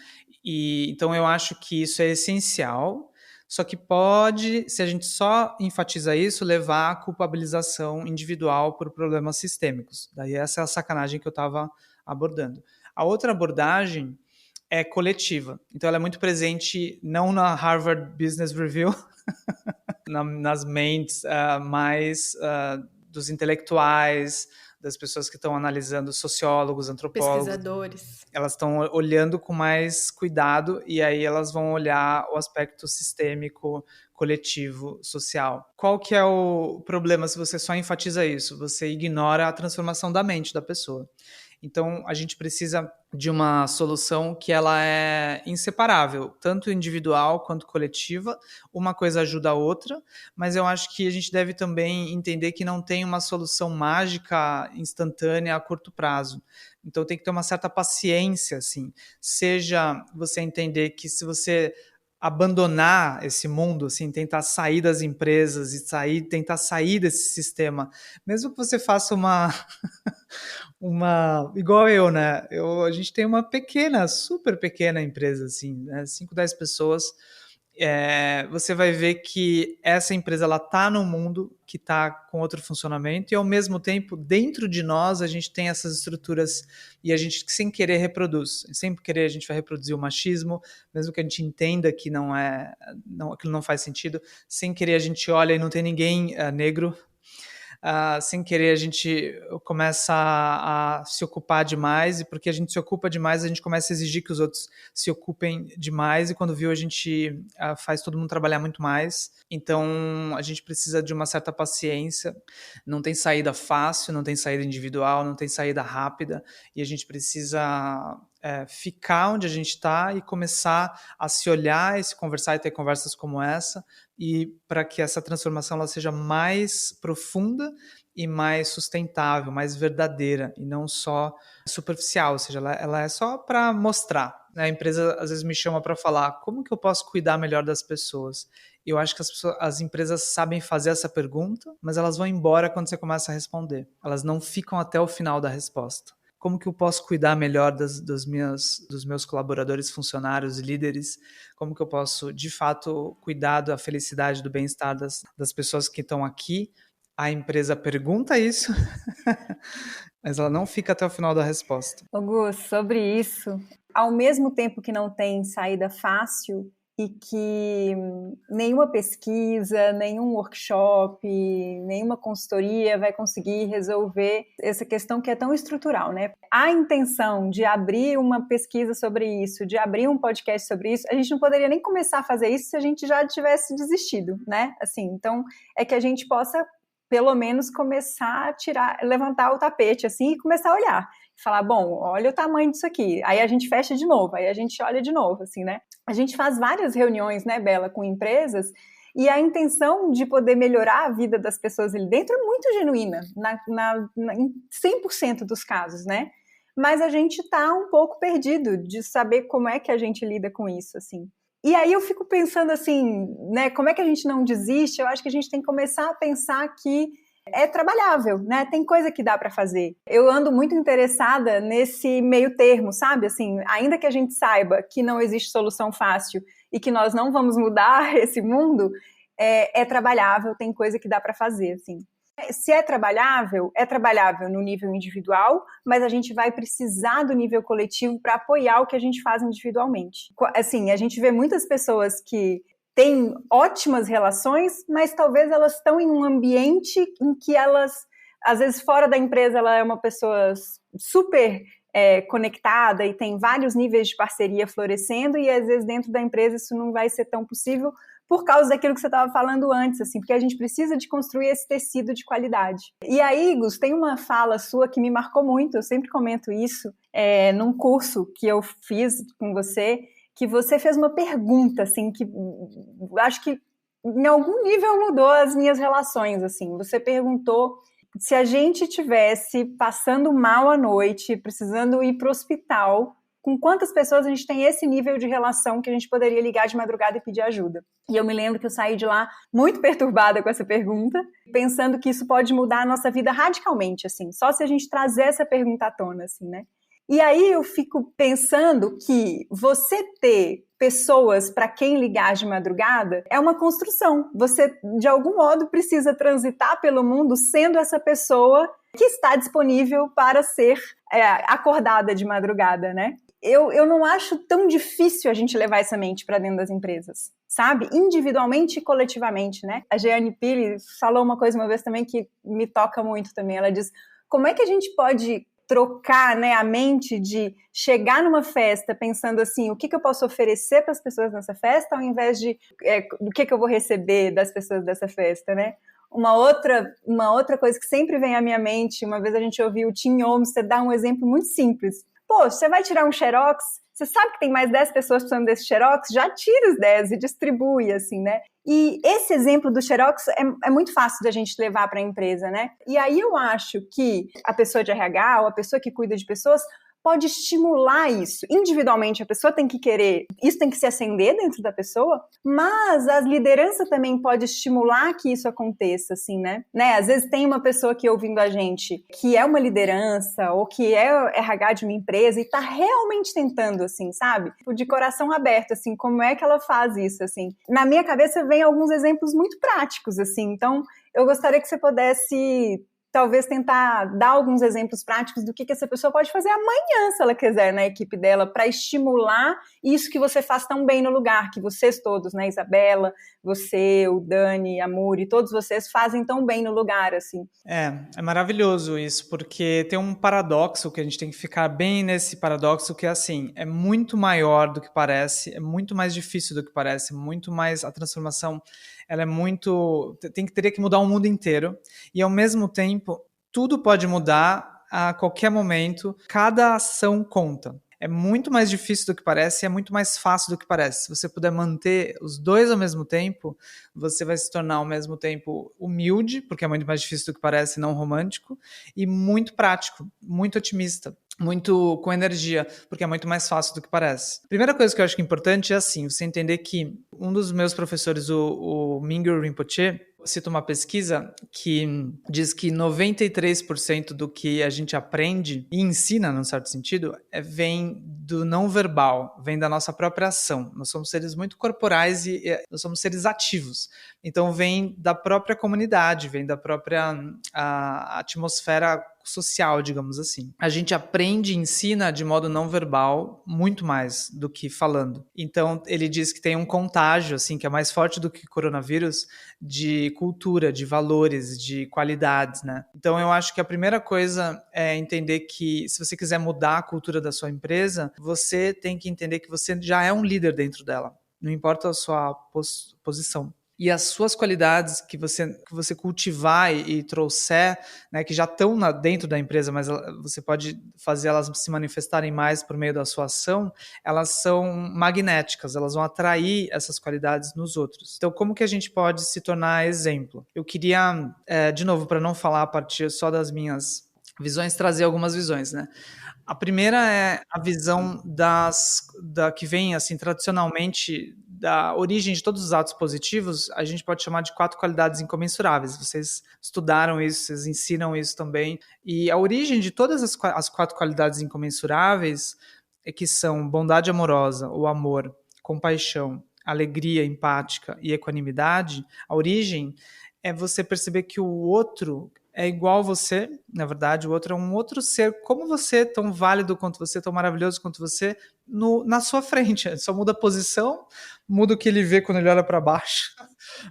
[SPEAKER 3] E então eu acho que isso é essencial, só que pode, se a gente só enfatiza isso, levar à culpabilização individual por problemas sistêmicos. Daí essa é a sacanagem que eu estava abordando. A outra abordagem é coletiva. Então ela é muito presente não na Harvard Business Review, nas mentes mais dos intelectuais, das pessoas que estão analisando, sociólogos, antropólogos.
[SPEAKER 2] Pesquisadores.
[SPEAKER 3] Elas estão olhando com mais cuidado e aí elas vão olhar o aspecto sistêmico, coletivo, social. Qual que é o problema se você só enfatiza isso? Você ignora a transformação da mente da pessoa. Então, a gente precisa de uma solução que ela é inseparável, tanto individual quanto coletiva. Uma coisa ajuda a outra, mas eu acho que a gente deve também entender que não tem uma solução mágica, instantânea, a curto prazo. Então, tem que ter uma certa paciência, assim. Seja você entender que se você abandonar esse mundo, assim, tentar sair das empresas e tentar sair desse sistema, mesmo que você faça igual eu, né? A gente tem uma super pequena empresa, assim, né? 5, 10 pessoas. Você vai ver que essa empresa ela tá no mundo que está com outro funcionamento e ao mesmo tempo dentro de nós a gente tem essas estruturas e a gente sem querer reproduz, sem querer a gente vai reproduzir o machismo, mesmo que a gente entenda que aquilo não faz sentido, sem querer a gente olha e não tem ninguém negro. Sem querer a gente começa a se ocupar demais e porque a gente se ocupa demais a gente começa a exigir que os outros se ocupem demais e quando viu a gente faz todo mundo trabalhar muito mais. Então a gente precisa de uma certa paciência, não tem saída fácil, não tem saída individual, não tem saída rápida e a gente precisa ficar onde a gente está e começar a se olhar e se conversar e ter conversas como essa e para que essa transformação ela seja mais profunda e mais sustentável, mais verdadeira e não só superficial, ou seja, ela é só para mostrar. A empresa às vezes me chama para falar como que eu posso cuidar melhor das pessoas. Eu acho que as empresas sabem fazer essa pergunta, mas elas vão embora quando você começa a responder. Elas não ficam até o final da resposta. Como que eu posso cuidar melhor dos meus colaboradores, funcionários, líderes? Como que eu posso, de fato, cuidar da felicidade, do bem-estar das pessoas que estão aqui? A empresa pergunta isso, mas ela não fica até o final da resposta.
[SPEAKER 1] Augusto, sobre isso, ao mesmo tempo que não tem saída fácil e que nenhuma pesquisa, nenhum workshop, nenhuma consultoria vai conseguir resolver essa questão que é tão estrutural, né? A intenção de abrir uma pesquisa sobre isso, de abrir um podcast sobre isso, a gente não poderia nem começar a fazer isso se a gente já tivesse desistido, né? Assim, então, é que a gente possa pelo menos começar a levantar o tapete assim e começar a olhar. Falar, bom, olha o tamanho disso aqui. Aí a gente fecha de novo, aí a gente olha de novo, assim, né? A gente faz várias reuniões, né, Bela, com empresas e a intenção de poder melhorar a vida das pessoas ali dentro é muito genuína, em 100% dos casos, né? Mas a gente tá um pouco perdido de saber como é que a gente lida com isso, assim. E aí eu fico pensando assim, né, como é que a gente não desiste? Eu acho que a gente tem que começar a pensar que é trabalhável, né? Tem coisa que dá para fazer. Eu ando muito interessada nesse meio termo, sabe? Assim, ainda que a gente saiba que não existe solução fácil e que nós não vamos mudar esse mundo, é trabalhável, tem coisa que dá para fazer, assim. Se é trabalhável no nível individual, mas a gente vai precisar do nível coletivo para apoiar o que a gente faz individualmente. Assim, a gente vê muitas pessoas que têm ótimas relações, mas talvez elas estão em um ambiente em que elas, às vezes fora da empresa, ela é uma pessoa super conectada e tem vários níveis de parceria florescendo e às vezes dentro da empresa isso não vai ser tão possível por causa daquilo que você estava falando antes, assim, porque a gente precisa de construir esse tecido de qualidade. E aí, Gus, tem uma fala sua que me marcou muito, eu sempre comento isso, num curso que eu fiz com que você fez uma pergunta, assim, que acho que em algum nível mudou as minhas relações, assim. Você perguntou se a gente tivesse passando mal à noite, precisando ir para o hospital, com quantas pessoas a gente tem esse nível de relação que a gente poderia ligar de madrugada e pedir ajuda. E eu me lembro que eu saí de lá muito perturbada com essa pergunta, pensando que isso pode mudar a nossa vida radicalmente, assim, só se a gente trazer essa pergunta à tona, assim, né? E aí eu fico pensando que você ter pessoas para quem ligar de madrugada é uma construção. Você, de algum modo, precisa transitar pelo mundo sendo essa pessoa que está disponível para ser acordada de madrugada, né? Eu não acho tão difícil a gente levar essa mente para dentro das empresas, sabe? Individualmente e coletivamente, né? A Jeane Pili falou uma coisa uma vez também que me toca muito também. Ela diz, como é que a gente pode trocar, né, a mente de chegar numa festa pensando assim, o que eu posso oferecer para as pessoas nessa festa, ao invés de do que eu vou receber das pessoas dessa festa, né? Uma outra coisa que sempre vem à minha mente, uma vez a gente ouviu o Tim Olmsted dar um exemplo muito simples. Pô, você vai tirar um xerox, você sabe que tem mais 10 pessoas precisando desse xerox, já tira os 10 e distribui, assim, né? E esse exemplo do xerox é muito fácil da gente levar para a empresa, né? E aí eu acho que a pessoa de RH ou a pessoa que cuida de pessoas pode estimular isso. Individualmente, a pessoa tem que querer, isso tem que se acender dentro da pessoa, mas a liderança também pode estimular que isso aconteça, assim, né? Às vezes tem uma pessoa aqui ouvindo a gente que é uma liderança ou que é RH de uma empresa e tá realmente tentando, assim, sabe? De coração aberto, assim, como é que ela faz isso, assim? Na minha cabeça vem alguns exemplos muito práticos, assim, então eu gostaria que você pudesse talvez tentar dar alguns exemplos práticos do que essa pessoa pode fazer amanhã, se ela quiser, na equipe dela, para estimular isso que você faz tão bem no lugar, que vocês todos, né, Isabela, você, o Dani, a Muri, todos vocês fazem tão bem no lugar, assim.
[SPEAKER 3] É maravilhoso isso, porque tem um paradoxo que a gente tem que ficar bem nesse paradoxo, que é assim, é muito maior do que parece, é muito mais difícil do que parece, muito mais, a transformação, ela é muito, teria que mudar o mundo inteiro, e ao mesmo tempo, tudo pode mudar a qualquer momento, cada ação conta. É muito mais difícil do que parece e é muito mais fácil do que parece. Se você puder manter os dois ao mesmo tempo, você vai se tornar ao mesmo tempo humilde, porque é muito mais difícil do que parece, não romântico, e muito prático, muito otimista, muito com energia, porque é muito mais fácil do que parece. Primeira coisa que eu acho que é importante é assim, você entender que um dos meus professores, o Mingyur Rinpoche, cita uma pesquisa que diz que 93% do que a gente aprende e ensina, num certo sentido, vem do não verbal, vem da nossa própria ação. Nós somos seres muito corporais e nós somos seres ativos. Então vem da própria comunidade, vem da própria atmosfera social, digamos assim. A gente aprende e ensina de modo não verbal muito mais do que falando. Então, ele diz que tem um contágio, assim, que é mais forte do que coronavírus, de cultura, de valores, de qualidades, né? Então, eu acho que a primeira coisa é entender que se você quiser mudar a cultura da sua empresa, você tem que entender que você já é um líder dentro dela. Não importa a sua posição. E as suas qualidades que você cultivar e trouxer, né, que já estão dentro da empresa, mas você pode fazer elas se manifestarem mais por meio da sua ação, elas são magnéticas, elas vão atrair essas qualidades nos outros. Então, como que a gente pode se tornar exemplo? Eu queria, de novo, para não falar a partir só das minhas visões, trazer algumas visões, né? A primeira é a visão que vem, assim, tradicionalmente, da origem de todos os atos positivos, a gente pode chamar de 4 qualidades incomensuráveis. Vocês estudaram isso, vocês ensinam isso também. E a origem de todas as 4 qualidades incomensuráveis é que são bondade amorosa, o amor, compaixão, alegria empática e equanimidade. A origem é você perceber que o outro é igual a você, na verdade, o outro é um outro ser como você, tão válido quanto você, tão maravilhoso quanto você, na sua frente. Só muda a posição, muda o que ele vê quando ele olha para baixo,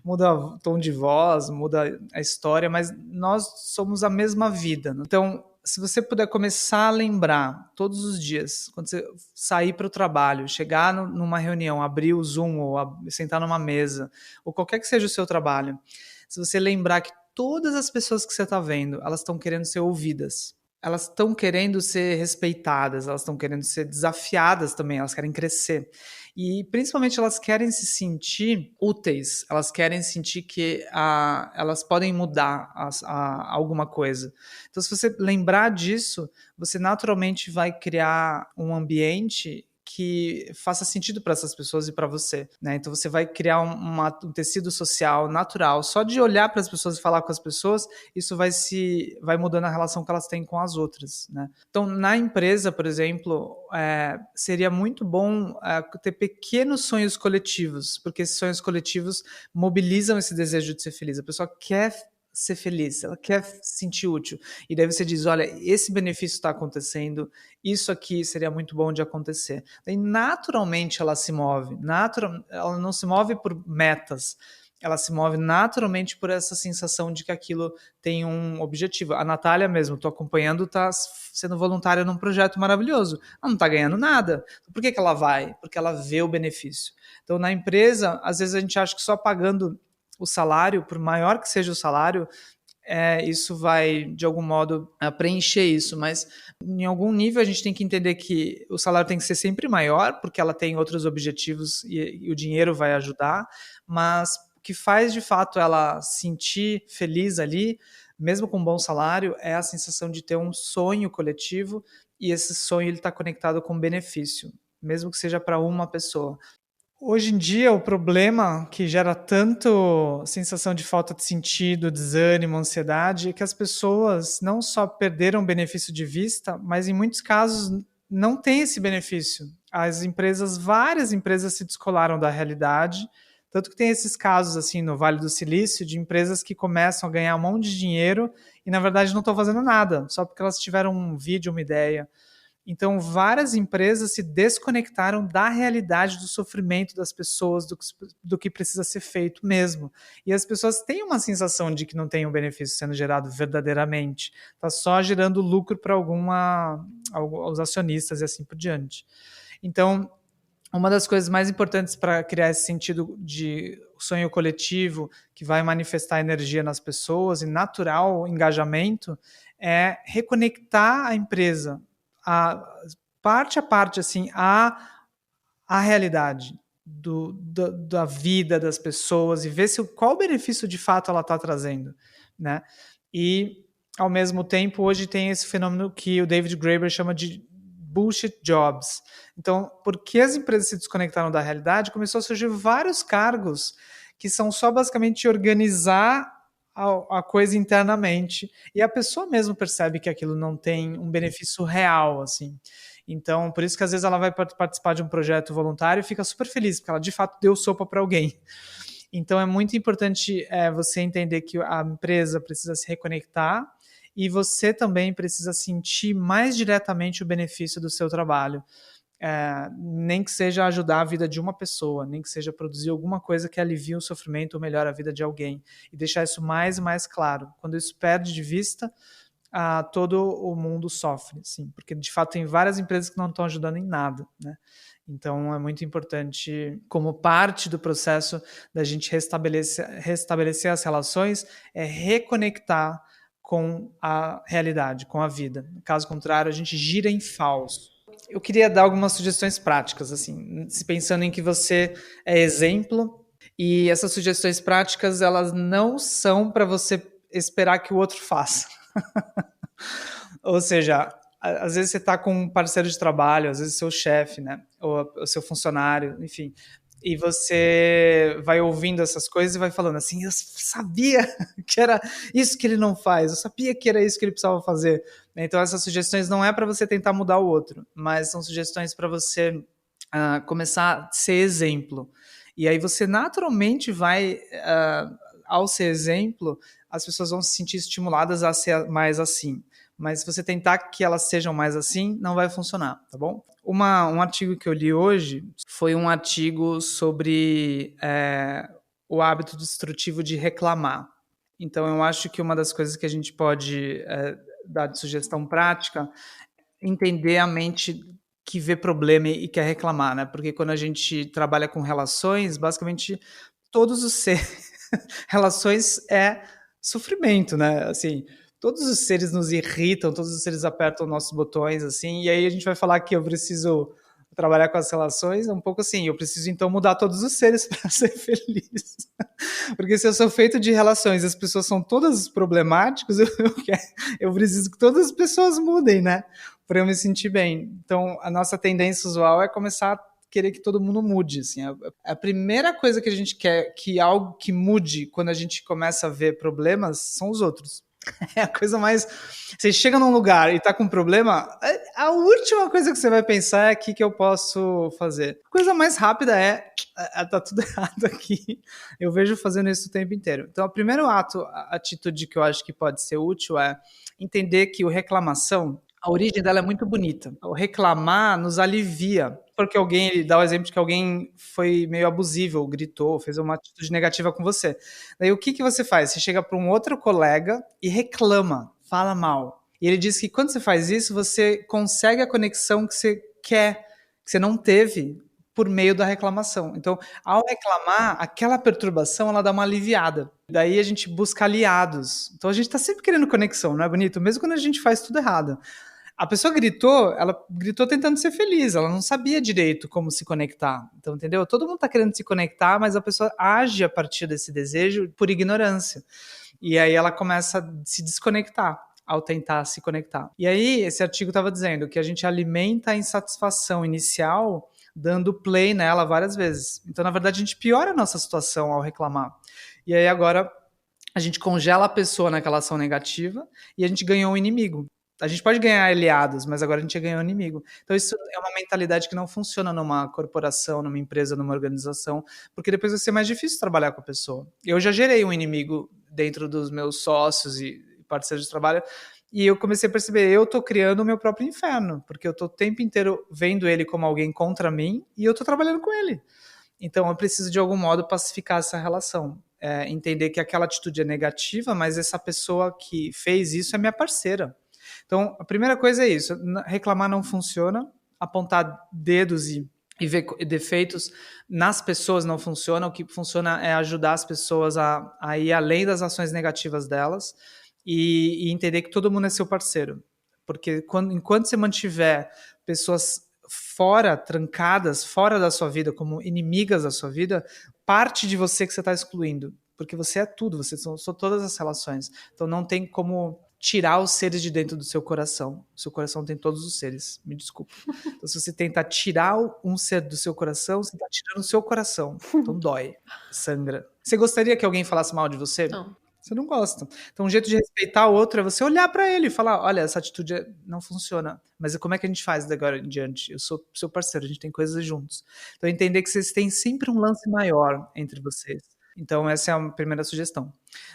[SPEAKER 3] muda o tom de voz, muda a história, mas nós somos a mesma vida. Então, se você puder começar a lembrar todos os dias, quando você sair para o trabalho, chegar numa reunião, abrir o Zoom ou sentar numa mesa, ou qualquer que seja o seu trabalho, se você lembrar que todas as pessoas que você está vendo, elas estão querendo ser ouvidas, elas estão querendo ser respeitadas, elas estão querendo ser desafiadas também, elas querem crescer. E principalmente elas querem se sentir úteis, elas querem sentir que elas podem mudar alguma coisa. Então, se você lembrar disso, você naturalmente vai criar um ambiente que faça sentido para essas pessoas e para você, né? Então você vai criar um tecido social natural. Só de olhar para as pessoas e falar com as pessoas, isso vai mudando a relação que elas têm com as outras, né? Então, na empresa, por exemplo, seria muito bom ter pequenos sonhos coletivos, porque esses sonhos coletivos mobilizam esse desejo de ser feliz. A pessoa quer ser feliz, ela quer se sentir útil. E daí você diz, olha, esse benefício está acontecendo, isso aqui seria muito bom de acontecer. Daí naturalmente ela se move, ela não se move por metas, ela se move naturalmente por essa sensação de que aquilo tem um objetivo. A Natália mesmo, estou acompanhando, está sendo voluntária num projeto maravilhoso. Ela não está ganhando nada. Por que ela vai? Porque ela vê o benefício. Então, na empresa, às vezes a gente acha que só pagando o salário, por maior que seja o salário, isso vai, de algum modo, preencher isso, mas em algum nível a gente tem que entender que o salário tem que ser sempre maior, porque ela tem outros objetivos e o dinheiro vai ajudar, mas o que faz, de fato, ela sentir feliz ali, mesmo com um bom salário, é a sensação de ter um sonho coletivo, e esse sonho está conectado com benefício, mesmo que seja para uma pessoa. Hoje em dia, o problema que gera tanto sensação de falta de sentido, desânimo, ansiedade, é que as pessoas não só perderam o benefício de vista, mas em muitos casos não têm esse benefício. Várias empresas se descolaram da realidade, tanto que tem esses casos assim no Vale do Silício de empresas que começam a ganhar um monte de dinheiro e na verdade não estão fazendo nada, só porque elas tiveram um vídeo, uma ideia. Então, várias empresas se desconectaram da realidade do sofrimento das pessoas, do que precisa ser feito mesmo. E as pessoas têm uma sensação de que não tem um benefício sendo gerado verdadeiramente. Está só gerando lucro para alguns acionistas e assim por diante. Então, uma das coisas mais importantes para criar esse sentido de sonho coletivo, que vai manifestar energia nas pessoas e natural engajamento, é reconectar a empresa parte a parte, assim, a realidade da vida das pessoas e ver qual benefício de fato ela está trazendo, né? E, ao mesmo tempo, hoje tem esse fenômeno que o David Graeber chama de bullshit jobs. Então, porque as empresas se desconectaram da realidade, começou a surgir vários cargos que são só basicamente organizar a coisa internamente, e a pessoa mesmo percebe que aquilo não tem um benefício real, assim. Então, por isso que às vezes ela vai participar de um projeto voluntário e fica super feliz, porque ela de fato deu sopa para alguém. Então, é muito importante você entender que a empresa precisa se reconectar e você também precisa sentir mais diretamente o benefício do seu trabalho. Nem que seja ajudar a vida de uma pessoa, nem que seja produzir alguma coisa que alivie o sofrimento ou melhore a vida de alguém, e deixar isso mais e mais claro. Quando isso perde de vista, todo o mundo sofre, sim, porque de fato tem várias empresas que não estão ajudando em nada, né? Então é muito importante, como parte do processo da gente restabelecer as relações, reconectar com a realidade, com a vida. Caso contrário, a gente gira em falso. Eu queria dar algumas sugestões práticas, assim, se pensando em que você é exemplo, e essas sugestões práticas, elas não são para você esperar que o outro faça. Ou seja, às vezes você está com um parceiro de trabalho, às vezes seu chefe, né, ou o seu funcionário, enfim, e você vai ouvindo essas coisas e vai falando assim, eu sabia que era isso que ele não faz, eu sabia que era isso que ele precisava fazer. Então essas sugestões não é para você tentar mudar o outro, mas são sugestões para você começar a ser exemplo. E aí você naturalmente vai, ao ser exemplo, as pessoas vão se sentir estimuladas a ser mais assim. Mas se você tentar que elas sejam mais assim, não vai funcionar, tá bom? Um artigo que eu li hoje foi um artigo sobre o hábito destrutivo de reclamar. Então, eu acho que uma das coisas que a gente pode dar de sugestão prática, entender a mente que vê problema e quer reclamar, né? Porque quando a gente trabalha com relações, basicamente todos os seres... relações é sofrimento, né? Assim, todos os seres nos irritam, todos os seres apertam nossos botões, assim, e aí a gente vai falar que eu preciso trabalhar com as relações, é um pouco assim, eu preciso então mudar todos os seres para ser feliz. Porque se eu sou feito de relações e as pessoas são todas problemáticas, eu preciso que todas as pessoas mudem, né? Para eu me sentir bem. Então, a nossa tendência usual é começar a querer que todo mundo mude. Assim. A primeira coisa que a gente quer que algo que mude quando a gente começa a ver problemas são os outros. É a coisa mais... Você chega num lugar e tá com um problema, a última coisa que você vai pensar é o que eu posso fazer. A coisa mais rápida tá tudo errado aqui. Eu vejo fazendo isso o tempo inteiro. Então, o primeiro atitude que eu acho que pode ser útil é entender que reclamação, a origem dela é muito bonita. O reclamar nos alivia. Porque ele dá o exemplo de que alguém foi meio abusivo, gritou, fez uma atitude negativa com você. Daí o que você faz? Você chega para um outro colega e reclama, fala mal. E ele diz que quando você faz isso, você consegue a conexão que você quer, que você não teve por meio da reclamação. Então, ao reclamar, aquela perturbação, ela dá uma aliviada. Daí a gente busca aliados. Então a gente está sempre querendo conexão, não é bonito? Mesmo quando a gente faz tudo errado. A pessoa ela gritou tentando ser feliz, ela não sabia direito como se conectar. Então, entendeu? Todo mundo está querendo se conectar, mas a pessoa age a partir desse desejo por ignorância. E aí ela começa a se desconectar ao tentar se conectar. E aí, esse artigo estava dizendo que a gente alimenta a insatisfação inicial dando play nela várias vezes. Então, na verdade, a gente piora a nossa situação ao reclamar. E aí, agora, a gente congela a pessoa naquela ação negativa e a gente ganhou um inimigo. A gente pode ganhar aliados, mas agora a gente ganhou um inimigo. Então isso é uma mentalidade que não funciona numa corporação, numa empresa, numa organização, porque depois vai ser mais difícil trabalhar com a pessoa. Eu já gerei um inimigo dentro dos meus sócios e parceiros de trabalho, e eu comecei a perceber, eu estou criando o meu próprio inferno, porque eu estou o tempo inteiro vendo ele como alguém contra mim, e eu estou trabalhando com ele. Então eu preciso de algum modo pacificar essa relação. Entender que aquela atitude é negativa, mas essa pessoa que fez isso é minha parceira. Então, a primeira coisa é isso, reclamar não funciona, apontar dedos e ver defeitos nas pessoas não funciona, o que funciona é ajudar as pessoas a ir além das ações negativas delas e entender que todo mundo é seu parceiro, porque enquanto você mantiver pessoas trancadas, fora da sua vida, como inimigas da sua vida, parte de você que você está excluindo, porque você é tudo, você são todas as relações, então não tem como tirar os seres de dentro do seu coração. O seu coração tem todos os seres, me desculpa. Então, se você tentar tirar um ser do seu coração, você está tirando o seu coração. Então, dói, sangra. Você gostaria que alguém falasse mal de você?
[SPEAKER 2] Não.
[SPEAKER 3] Você não gosta. Então, um jeito de respeitar o outro é você olhar para ele e falar, olha, essa atitude não funciona, mas como é que a gente faz de agora em diante? Eu sou seu parceiro, a gente tem coisas juntos. Então, entender que vocês têm sempre um lance maior entre vocês. Então, essa é a primeira sugestão.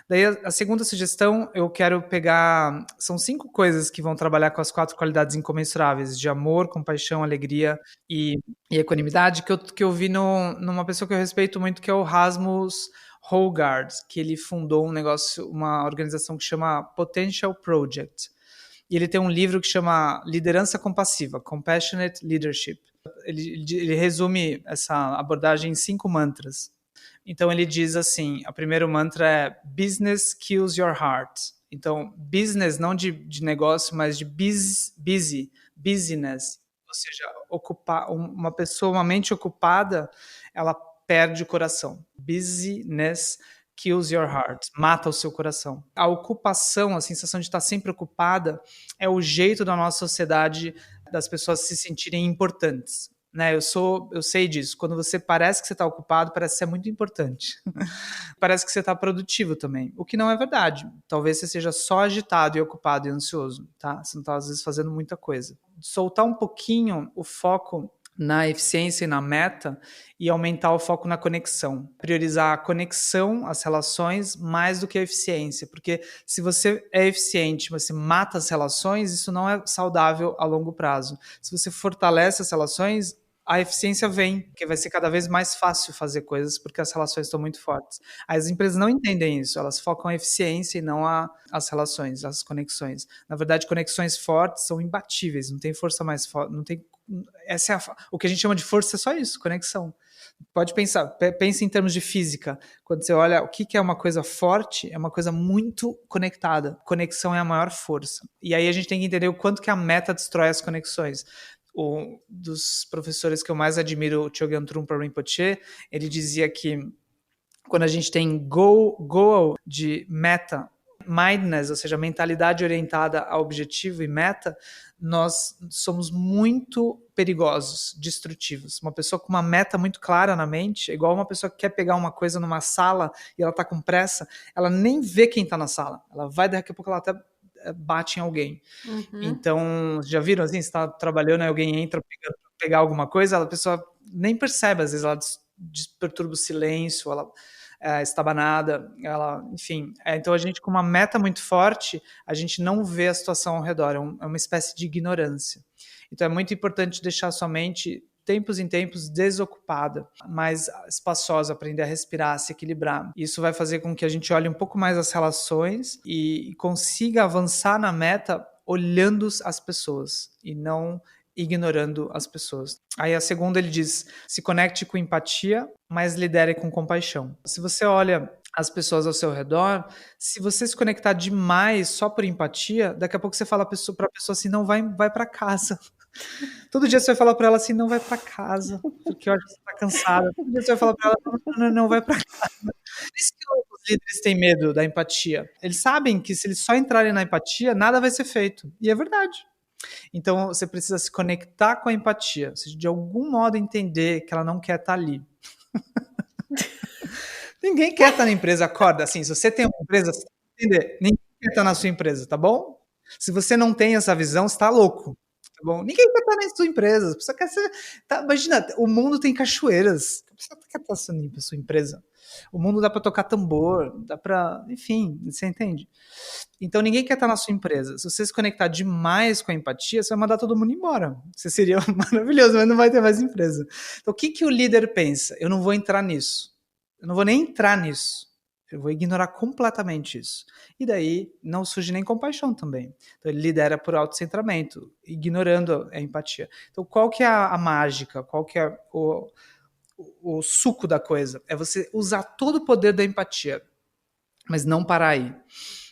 [SPEAKER 3] Daí, a segunda sugestão, eu quero pegar... São 5 coisas que vão trabalhar com as 4 qualidades incomensuráveis de amor, compaixão, alegria e equanimidade, que eu vi numa pessoa que eu respeito muito, que é o Rasmus Hougaard, que ele fundou uma organização que chama Potential Project. E ele tem um livro que chama Liderança Compassiva, Compassionate Leadership. Ele resume essa abordagem em 5 mantras. Então ele diz assim, o primeiro mantra é Business Kills Your Heart. Então, business não de negócio, mas de business. Ou seja, uma mente ocupada, ela perde o coração. Business kills your heart, mata o seu coração. A ocupação, a sensação de estar sempre ocupada, é o jeito da nossa sociedade das pessoas se sentirem importantes. Né, eu sei disso. Quando você parece que você está ocupado, parece ser muito importante. Parece que você está produtivo também, o que não é verdade. Talvez você seja só agitado e ocupado e ansioso, tá? Você não está, às vezes, fazendo muita coisa. Soltar um pouquinho o foco na eficiência e na meta e aumentar o foco na conexão. Priorizar a conexão, as relações, mais do que a eficiência. Porque se você é eficiente, você mata as relações, isso não é saudável a longo prazo. Se você fortalece as relações, a eficiência vem, porque vai ser cada vez mais fácil fazer coisas, porque as relações estão muito fortes. As empresas não entendem isso, elas focam a eficiência e não as relações, as conexões. Na verdade, conexões fortes são imbatíveis, não tem força mais forte, não tem... o que a gente chama de força é só isso, conexão. Pode pensar, pense em termos de física. Quando você olha o que é uma coisa forte, é uma coisa muito conectada. Conexão é a maior força. E aí a gente tem que entender o quanto que a meta destrói as conexões. Um dos professores que eu mais admiro, o Chogyam Trungpa Rinpoche, ele dizia que quando a gente tem goal de meta, mindedness, ou seja, mentalidade orientada a objetivo e meta, nós somos muito perigosos, destrutivos. Uma pessoa com uma meta muito clara na mente, é igual uma pessoa que quer pegar uma coisa numa sala e ela está com pressa, ela nem vê quem está na sala. Ela vai, daqui a pouco ela até bate em alguém. Então, já viram assim, você está trabalhando, aí alguém entra para pegar alguma coisa, a pessoa nem percebe, às vezes ela perturba o silêncio, ela estabanada, ela, enfim. Então a gente com uma meta muito forte, a gente não vê a situação ao redor, é uma espécie de ignorância. Então é muito importante deixar sua mente tempos em tempos desocupada, mais espaçosa, aprender a respirar, se equilibrar. Isso vai fazer com que a gente olhe um pouco mais as relações e consiga avançar na meta olhando as pessoas e não ignorando as pessoas. Aí a segunda ele diz, se conecte com empatia, mas lidere com compaixão. Se você olha as pessoas ao seu redor, se você se conectar demais só por empatia, daqui a pouco você fala para a pessoa assim, não, vai para casa. Todo dia você vai falar para ela assim, não vai para casa, porque eu acho que você está cansada. Todo dia você vai falar para ela, não vai para casa. Por isso que os líderes têm medo da empatia. Eles sabem que se eles só entrarem na empatia, nada vai ser feito. E é verdade. Então, você precisa se conectar com a empatia, ou seja, de algum modo entender que ela não quer estar ali. Ninguém quer estar na empresa, acorda assim, se você tem uma empresa, você tem que entender, ninguém quer estar na sua empresa, tá bom? Se você não tem essa visão, você está louco, tá bom? Ninguém quer estar na sua empresa, a pessoa quer ser... Tá, imagina, o mundo tem cachoeiras, a pessoa quer estar na sua empresa. O mundo dá para tocar tambor, dá para... Enfim, você entende? Então, ninguém quer estar na sua empresa. Se você se conectar demais com a empatia, você vai mandar todo mundo embora. Você seria maravilhoso, mas não vai ter mais empresa. Então, o que o líder pensa? Eu não vou entrar nisso. Eu não vou nem entrar nisso. Eu vou ignorar completamente isso. E daí, não surge nem compaixão também. Então, ele lidera por autocentramento, ignorando a empatia. Então, qual que é a mágica? Qual que é o suco da coisa? É você usar todo o poder da empatia, mas não parar aí.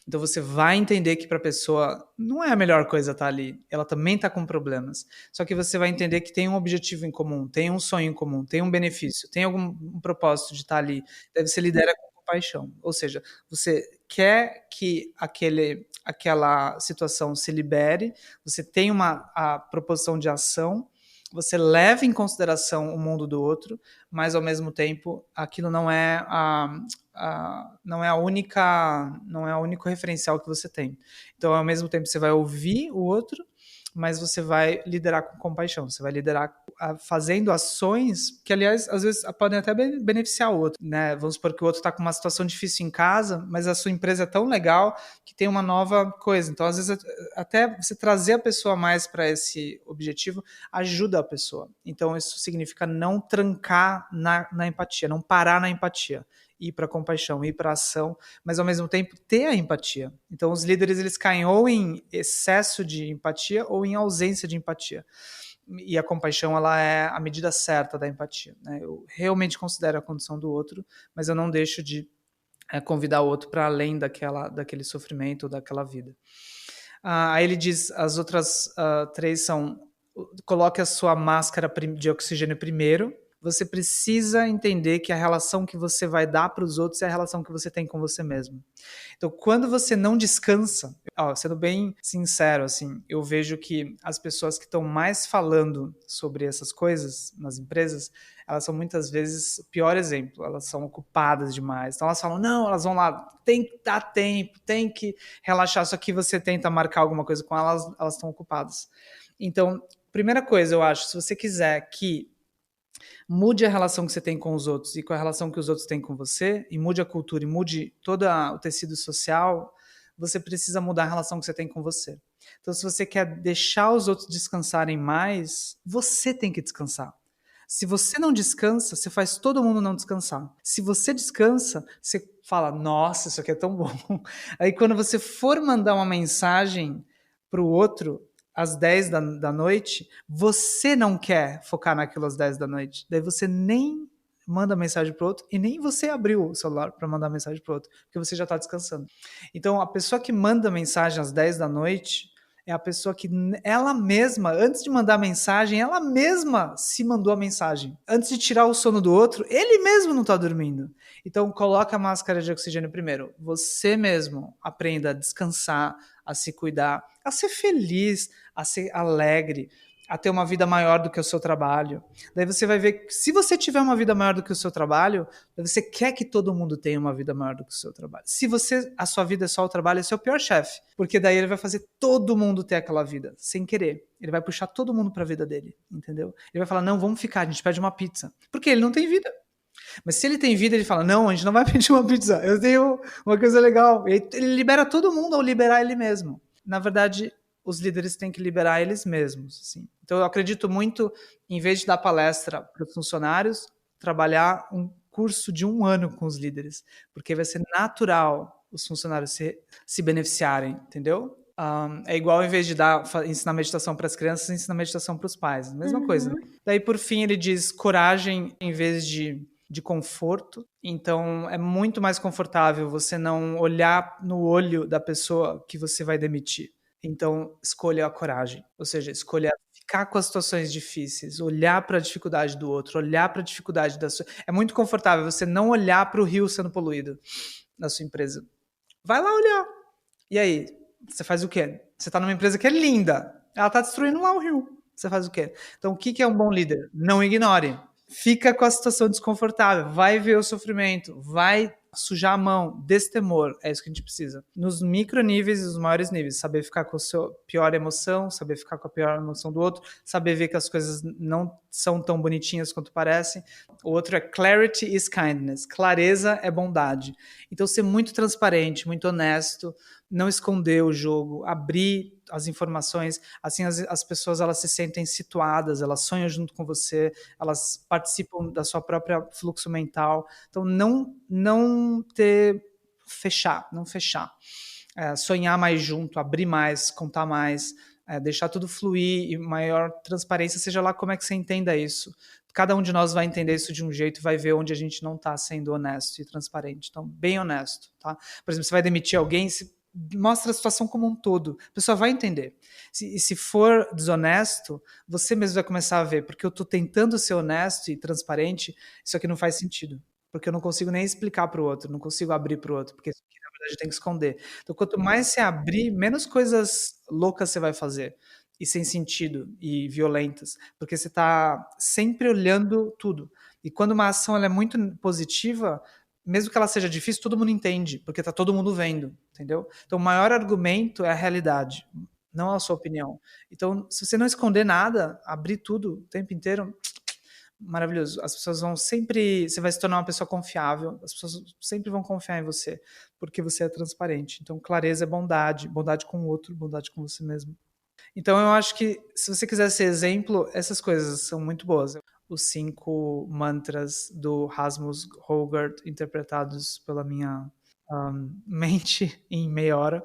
[SPEAKER 3] Então você vai entender que para a pessoa não é a melhor coisa estar ali, ela também está com problemas. Só que você vai entender que tem um objetivo em comum, tem um sonho em comum, tem um benefício, tem algum propósito de estar ali. Daí você lidera com compaixão. Ou seja, você quer que aquela situação se libere, você tem a proposição de ação, você leva em consideração o mundo do outro, mas ao mesmo tempo aquilo não é não é o único referencial que você tem. Então, ao mesmo tempo, você vai ouvir o outro, mas você vai liderar com compaixão, você vai liderar fazendo ações que, aliás, às vezes podem até beneficiar o outro, né? Vamos supor que o outro está com uma situação difícil em casa, mas a sua empresa é tão legal que tem uma nova coisa. Então, às vezes, até você trazer a pessoa mais para esse objetivo ajuda a pessoa. Então, isso significa não trancar na empatia, não parar na empatia. Ir para a compaixão, ir para a ação, mas ao mesmo tempo ter a empatia. Então os líderes eles caem ou em excesso de empatia ou em ausência de empatia. E a compaixão ela é a medida certa da empatia, né? Eu realmente considero a condição do outro, mas eu não deixo de convidar o outro para além daquele sofrimento, daquela vida. Aí ele diz, as outras três são: coloque a sua máscara de oxigênio primeiro. Você precisa entender que a relação que você vai dar para os outros é a relação que você tem com você mesmo. Então, quando você não descansa, sendo bem sincero, assim, eu vejo que as pessoas que estão mais falando sobre essas coisas nas empresas, elas são muitas vezes o pior exemplo, elas são ocupadas demais. Então elas falam, não, elas vão lá, tem que dar tempo, tem que relaxar, só que você tenta marcar alguma coisa com elas, elas estão ocupadas. Então, primeira coisa, eu acho, se você quiser que mude a relação que você tem com os outros e com a relação que os outros têm com você, e mude a cultura e mude todo o tecido social, você precisa mudar a relação que você tem com você. Então, se você quer deixar os outros descansarem mais, você tem que descansar. Se você não descansa, você faz todo mundo não descansar. Se você descansa, você fala, nossa, isso aqui é tão bom. Aí quando você for mandar uma mensagem para o outro às 10 da noite, você não quer focar naquilo às 10 da noite. Daí você nem manda mensagem para o outro e nem você abriu o celular para mandar mensagem para o outro, porque você já está descansando. Então, a pessoa que manda mensagem às 10 da noite é a pessoa que ela mesma, antes de mandar a mensagem, ela mesma se mandou a mensagem. Antes de tirar o sono do outro, ele mesmo não está dormindo. Então, coloca a máscara de oxigênio primeiro. Você mesmo aprenda a descansar, a se cuidar, a ser feliz, a ser alegre, a ter uma vida maior do que o seu trabalho. Daí você vai ver que se você tiver uma vida maior do que o seu trabalho, você quer que todo mundo tenha uma vida maior do que o seu trabalho. Se a sua vida é só o trabalho, esse é o pior chefe, porque daí ele vai fazer todo mundo ter aquela vida, sem querer. Ele vai puxar todo mundo para a vida dele, entendeu? Ele vai falar, não, vamos ficar, a gente pede uma pizza. Porque ele não tem vida. Mas se ele tem vida, ele fala, não, a gente não vai pedir uma pizza, eu tenho uma coisa legal. E ele libera todo mundo ao liberar ele mesmo. Na verdade, os líderes têm que liberar eles mesmos. Assim. Então, eu acredito muito, em vez de dar palestra para os funcionários, trabalhar um curso de 1 ano com os líderes, porque vai ser natural os funcionários se beneficiarem, entendeu? É igual, em vez de ensinar meditação para as crianças, ensinar meditação para os pais. Mesma coisa. Né? Daí, por fim, ele diz coragem em vez de conforto. Então, é muito mais confortável você não olhar no olho da pessoa que você vai demitir. Então, escolha a coragem, ou seja, escolha ficar com as situações difíceis, olhar para a dificuldade do outro, olhar para a dificuldade da sua... É muito confortável você não olhar para o rio sendo poluído na sua empresa. Vai lá olhar. E aí, você faz o quê? Você está numa empresa que é linda, ela está destruindo lá o rio. Você faz o quê? Então, o que é um bom líder? Não ignore. Fica com a situação desconfortável, vai ver o sofrimento, vai sujar a mão, destemor, é isso que a gente precisa. Nos microníveis e nos maiores níveis, saber ficar com a sua pior emoção, saber ficar com a pior emoção do outro, saber ver que as coisas não são tão bonitinhas quanto parecem. O outro é clarity is kindness, clareza é bondade. Então ser muito transparente, muito honesto, não esconder o jogo, abrir as informações, assim as pessoas elas se sentem situadas, elas sonham junto com você, elas participam da sua própria fluxo mental, então não fechar, sonhar mais junto, abrir mais, contar mais, deixar tudo fluir e maior transparência, seja lá como é que você entenda isso. Cada um de nós vai entender isso de um jeito e vai ver onde a gente não está sendo honesto e transparente. Então, bem honesto, tá? Por exemplo, você vai demitir alguém, mostra a situação como um todo. A pessoa vai entender. Se for desonesto, você mesmo vai começar a ver, porque eu estou tentando ser honesto e transparente, isso aqui não faz sentido. Porque eu não consigo nem explicar para o outro, não consigo abrir para o outro, porque isso aqui, na verdade, tem que esconder. Então, quanto mais você abrir, menos coisas loucas você vai fazer. E sem sentido, e violentas, porque você está sempre olhando tudo. E quando uma ação ela é muito positiva, mesmo que ela seja difícil, todo mundo entende, porque está todo mundo vendo, entendeu? Então, o maior argumento é a realidade, não a sua opinião. Então, se você não esconder nada, abrir tudo o tempo inteiro, maravilhoso. As pessoas vão sempre... Você vai se tornar uma pessoa confiável, as pessoas sempre vão confiar em você, porque você é transparente. Então, clareza é bondade, bondade com o outro, bondade com você mesmo. Então, eu acho que, se você quiser ser exemplo, essas coisas são muito boas. Os 5 mantras do Rasmus Hogart, interpretados pela minha mente em meia hora,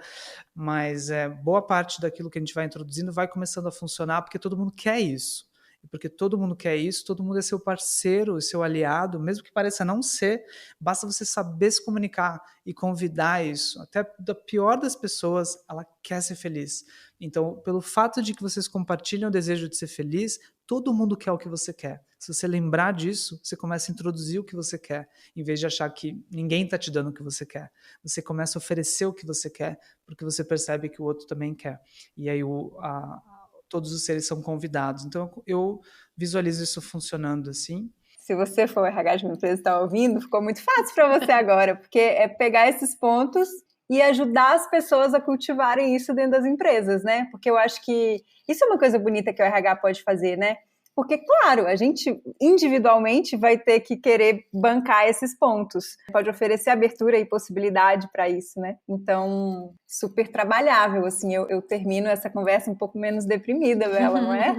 [SPEAKER 3] mas boa parte daquilo que a gente vai introduzindo vai começando a funcionar, porque todo mundo quer isso. E porque todo mundo quer isso, todo mundo é seu parceiro, seu aliado, mesmo que pareça não ser, basta você saber se comunicar e convidar isso. Até da pior das pessoas, ela quer ser feliz. Então, pelo fato de que vocês compartilham o desejo de ser feliz, todo mundo quer o que você quer. Se você lembrar disso, você começa a introduzir o que você quer, em vez de achar que ninguém está te dando o que você quer. Você começa a oferecer o que você quer, porque você percebe que o outro também quer. E aí todos os seres são convidados. Então, eu visualizo isso funcionando assim.
[SPEAKER 1] Se você for o RH de uma empresa e está ouvindo, ficou muito fácil para você agora, porque é pegar esses pontos e ajudar as pessoas a cultivarem isso dentro das empresas, né? Porque eu acho que isso é uma coisa bonita que o RH pode fazer, né? Porque, claro, a gente individualmente vai ter que querer bancar esses pontos. Pode oferecer abertura e possibilidade para isso, né? Então, super trabalhável, assim, eu termino essa conversa um pouco menos deprimida, Bela, não é?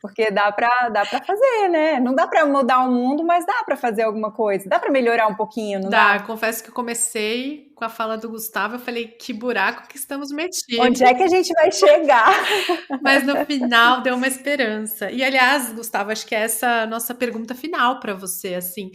[SPEAKER 1] Porque dá para fazer, né? Não dá para mudar o mundo, mas dá para fazer alguma coisa. Dá para melhorar um pouquinho, não dá?
[SPEAKER 2] Confesso que eu comecei com a fala do Gustavo, eu falei, que buraco que estamos metidos.
[SPEAKER 1] Onde é que a gente vai chegar?
[SPEAKER 2] Mas no final deu uma esperança. E aliás, Gustavo, acho que essa é a nossa pergunta final para você, assim.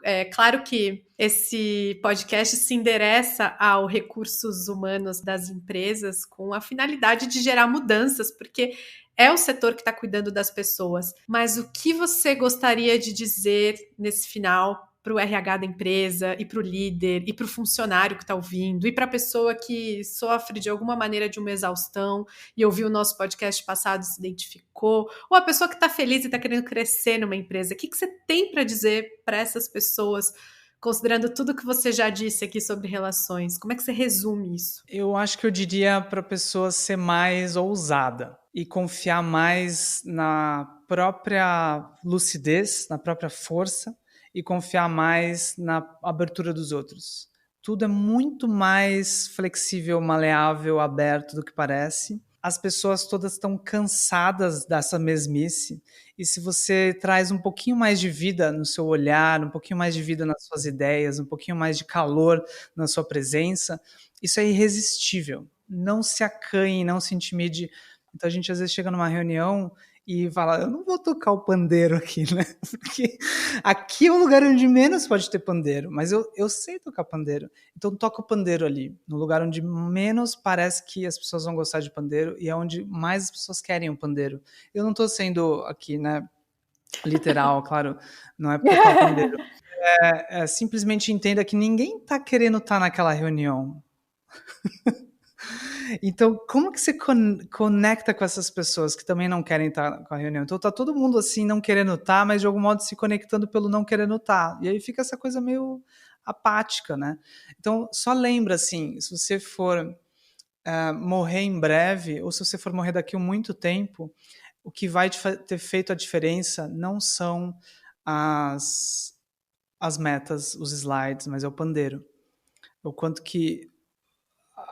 [SPEAKER 2] É claro que esse podcast se endereça ao recursos humanos das empresas com a finalidade de gerar mudanças, porque é o setor que está cuidando das pessoas. Mas o que você gostaria de dizer nesse final para o RH da empresa, e para o líder, e para o funcionário que está ouvindo, e para a pessoa que sofre de alguma maneira de uma exaustão e ouviu o nosso podcast passado e se identificou, ou a pessoa que está feliz e está querendo crescer numa empresa? O que você tem para dizer para essas pessoas, considerando tudo que você já disse aqui sobre relações? Como é que você resume isso?
[SPEAKER 3] Eu acho que eu diria para a pessoa ser mais ousada e confiar mais na própria lucidez, na própria força, e confiar mais na abertura dos outros. Tudo é muito mais flexível, maleável, aberto do que parece. As pessoas todas estão cansadas dessa mesmice, e se você traz um pouquinho mais de vida no seu olhar, um pouquinho mais de vida nas suas ideias, um pouquinho mais de calor na sua presença, isso é irresistível. Não se acanhe, não se intimide. Então a gente às vezes chega numa reunião e fala, eu não vou tocar o pandeiro aqui, né? Porque aqui é um lugar onde menos pode ter pandeiro, mas eu sei tocar pandeiro. Então toca o pandeiro ali, no lugar onde menos parece que as pessoas vão gostar de pandeiro e é onde mais as pessoas querem o pandeiro. Eu não estou sendo aqui, né, literal, claro, não é para tocar o pandeiro. Simplesmente entenda que ninguém está querendo estar naquela reunião. Então, como que você conecta com essas pessoas que também não querem estar com a reunião? Então, tá todo mundo assim, não querendo estar, mas de algum modo se conectando pelo não querendo estar. E aí fica essa coisa meio apática, né? Então, só lembra, assim, se você for morrer em breve, ou se você for morrer daqui a muito tempo, o que vai ter feito a diferença não são as metas, os slides, mas é o pandeiro. O quanto que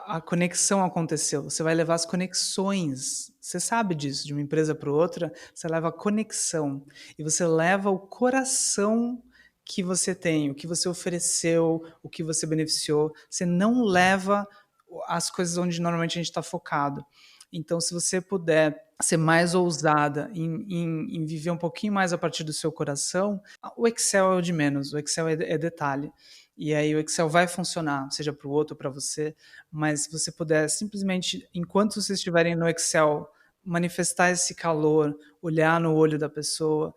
[SPEAKER 3] a conexão aconteceu. Você vai levar as conexões. Você sabe disso, de uma empresa para outra, você leva a conexão. E você leva o coração que você tem, o que você ofereceu, o que você beneficiou. Você não leva as coisas onde normalmente a gente está focado. Então, se você puder ser mais ousada em viver um pouquinho mais a partir do seu coração, o Excel é o de menos, o Excel é detalhe. E aí o Excel vai funcionar, seja para o outro ou para você, mas se você puder simplesmente, enquanto vocês estiverem no Excel, manifestar esse calor, olhar no olho da pessoa,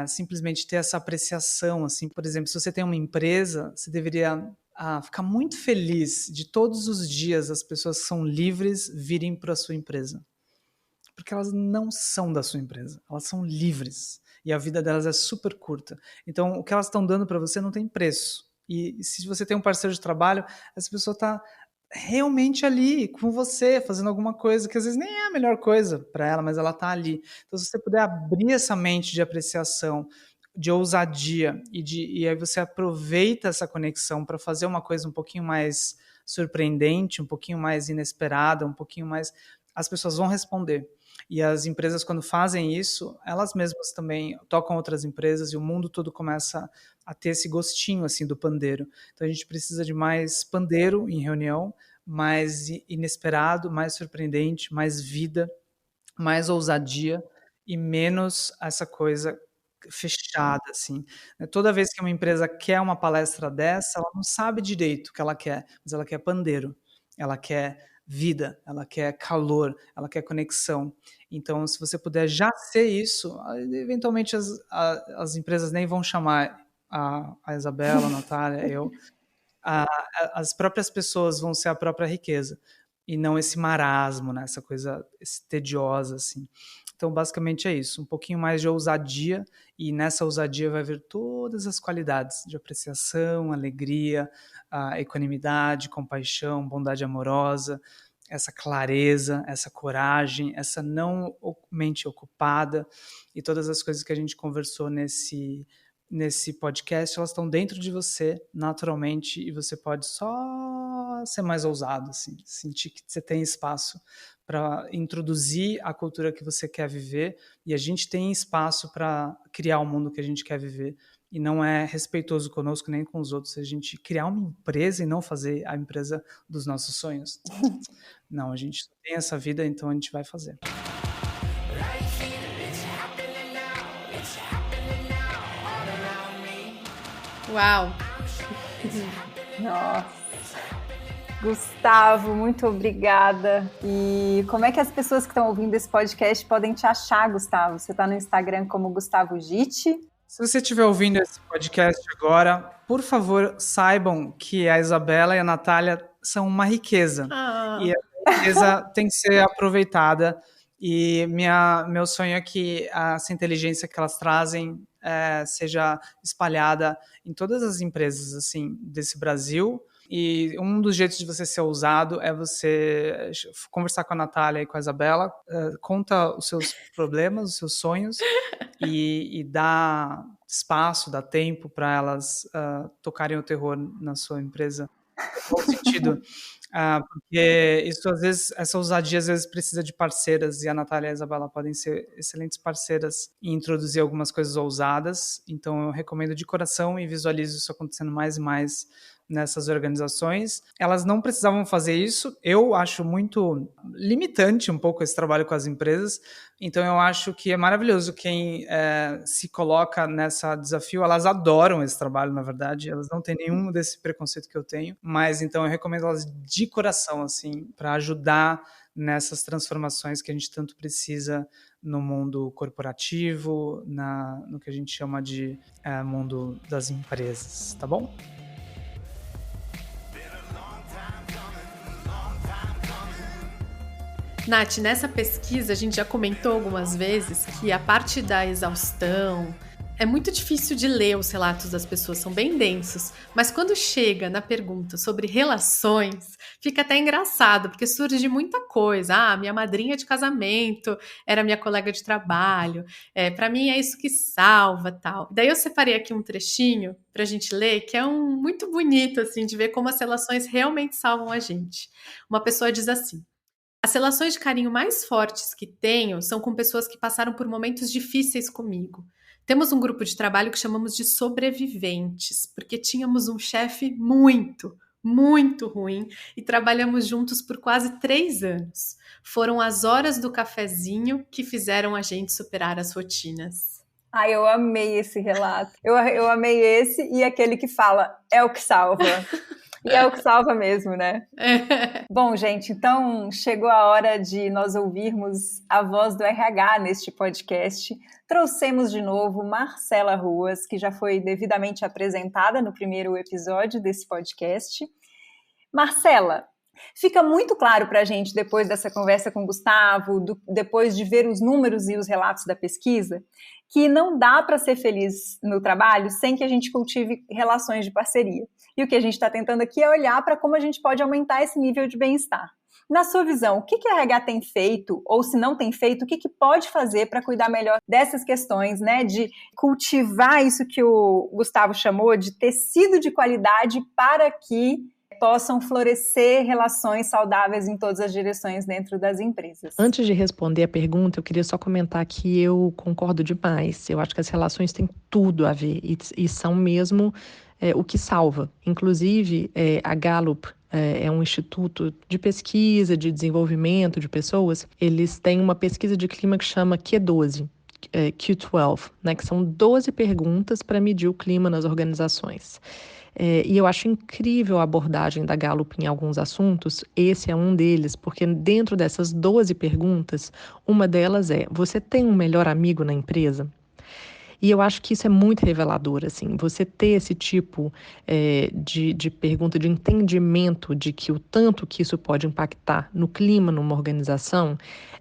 [SPEAKER 3] simplesmente ter essa apreciação, assim, por exemplo, se você tem uma empresa, você deveria ficar muito feliz de todos os dias as pessoas que são livres virem para a sua empresa. Porque elas não são da sua empresa, elas são livres e a vida delas é super curta. Então, o que elas estão dando para você não tem preço. E se você tem um parceiro de trabalho, essa pessoa está realmente ali com você, fazendo alguma coisa que às vezes nem é a melhor coisa para ela, mas ela está ali. Então, se você puder abrir essa mente de apreciação, de ousadia, e aí você aproveita essa conexão para fazer uma coisa um pouquinho mais surpreendente, um pouquinho mais inesperada, um pouquinho mais... As pessoas vão responder. E as empresas, quando fazem isso, elas mesmas também tocam outras empresas e o mundo todo começa a ter esse gostinho assim do pandeiro. Então a gente precisa de mais pandeiro em reunião, mais inesperado, mais surpreendente, mais vida, mais ousadia e menos essa coisa fechada, assim. Toda vez que uma empresa quer uma palestra dessa, ela não sabe direito o que ela quer, mas ela quer pandeiro, ela quer vida, ela quer calor, ela quer conexão. Então, se você puder já ser isso, eventualmente as empresas nem vão chamar a Isabela, a Natália, eu. As próprias pessoas vão ser a própria riqueza, e não esse marasmo, né? Essa coisa tediosa, assim. Então, basicamente é isso, um pouquinho mais de ousadia, e nessa ousadia vai vir todas as qualidades de apreciação, alegria, equanimidade, compaixão, bondade amorosa, essa clareza, essa coragem, essa não mente ocupada, e todas as coisas que a gente conversou nesse nesse podcast, elas estão dentro de você, naturalmente, e você pode só ser mais ousado, assim, sentir que você tem espaço para introduzir a cultura que você quer viver, e a gente tem espaço para criar o mundo que a gente quer viver, e não é respeitoso conosco nem com os outros a gente criar uma empresa e não fazer a empresa dos nossos sonhos. Não, a gente tem essa vida, então a gente vai fazer.
[SPEAKER 2] Uau!
[SPEAKER 1] Nossa. Gustavo, muito obrigada. E como é que as pessoas que estão ouvindo esse podcast podem te achar, Gustavo? Você está no Instagram como Gustavo Gitti.
[SPEAKER 3] Se você estiver ouvindo esse podcast agora, por favor, saibam que a Isabela e a Natália são uma riqueza. E a riqueza tem que ser aproveitada. E meu sonho é que essa inteligência que elas trazem seja espalhada em todas as empresas assim, desse Brasil. E um dos jeitos de você ser ousado é você conversar com a Natália e com a Isabela, conta os seus problemas, os seus sonhos e dá espaço, dá tempo para elas tocarem o terror na sua empresa. No bom sentido, porque isso às vezes, essa ousadia às vezes precisa de parceiras, e a Natália e a Isabela podem ser excelentes parceiras em introduzir algumas coisas ousadas. Então eu recomendo de coração e visualizo isso acontecendo mais e mais nessas organizações. Elas não precisavam fazer isso. Eu acho muito limitante um pouco esse trabalho com as empresas. Então eu acho que é maravilhoso quem se coloca nesse desafio. Elas adoram esse trabalho, na verdade. Elas não têm nenhum desse preconceito que eu tenho. Mas então eu recomendo elas de coração, assim, para ajudar nessas transformações que a gente tanto precisa no mundo corporativo, no que a gente chama de mundo das empresas, tá bom?
[SPEAKER 2] Nath, nessa pesquisa a gente já comentou algumas vezes que a parte da exaustão é muito difícil de ler os relatos das pessoas, são bem densos, mas quando chega na pergunta sobre relações, fica até engraçado, porque surge muita coisa. Minha madrinha de casamento era minha colega de trabalho, para mim é isso que salva, tal. Daí eu separei aqui um trechinho pra gente ler, que é muito bonito, assim, de ver como as relações realmente salvam a gente. Uma pessoa diz assim: as relações de carinho mais fortes que tenho são com pessoas que passaram por momentos difíceis comigo. Temos um grupo de trabalho que chamamos de sobreviventes, porque tínhamos um chefe muito, muito ruim e trabalhamos juntos por quase 3 anos. Foram as horas do cafezinho que fizeram a gente superar as rotinas.
[SPEAKER 1] Eu amei esse relato. Eu amei esse e aquele que fala, é o que salva. E é o que salva mesmo, né? Bom, gente, então chegou a hora de nós ouvirmos a voz do RH neste podcast. Trouxemos de novo Marcela Ruas, que já foi devidamente apresentada no primeiro episódio desse podcast. Marcela, fica muito claro para a gente, depois dessa conversa com o Gustavo, depois de ver os números e os relatos da pesquisa, que não dá para ser feliz no trabalho sem que a gente cultive relações de parceria. E o que a gente está tentando aqui é olhar para como a gente pode aumentar esse nível de bem-estar. Na sua visão, o que a RH tem feito, ou se não tem feito, o que pode fazer para cuidar melhor dessas questões, né? De cultivar isso que o Gustavo chamou de tecido de qualidade para que possam florescer relações saudáveis em todas as direções dentro das empresas.
[SPEAKER 4] Antes de responder a pergunta, eu queria só comentar que eu concordo demais. Eu acho que as relações têm tudo a ver e são mesmo o que salva. Inclusive, a Gallup é um instituto de pesquisa, de desenvolvimento de pessoas. Eles têm uma pesquisa de clima que chama Q12. Q12, né, que são 12 perguntas para medir o clima nas organizações. E eu acho incrível a abordagem da Gallup em alguns assuntos. Esse é um deles, porque dentro dessas 12 perguntas, uma delas é: você tem um melhor amigo na empresa? E eu acho que isso é muito revelador, assim, você ter esse tipo de pergunta, de entendimento de que o tanto que isso pode impactar no clima numa organização,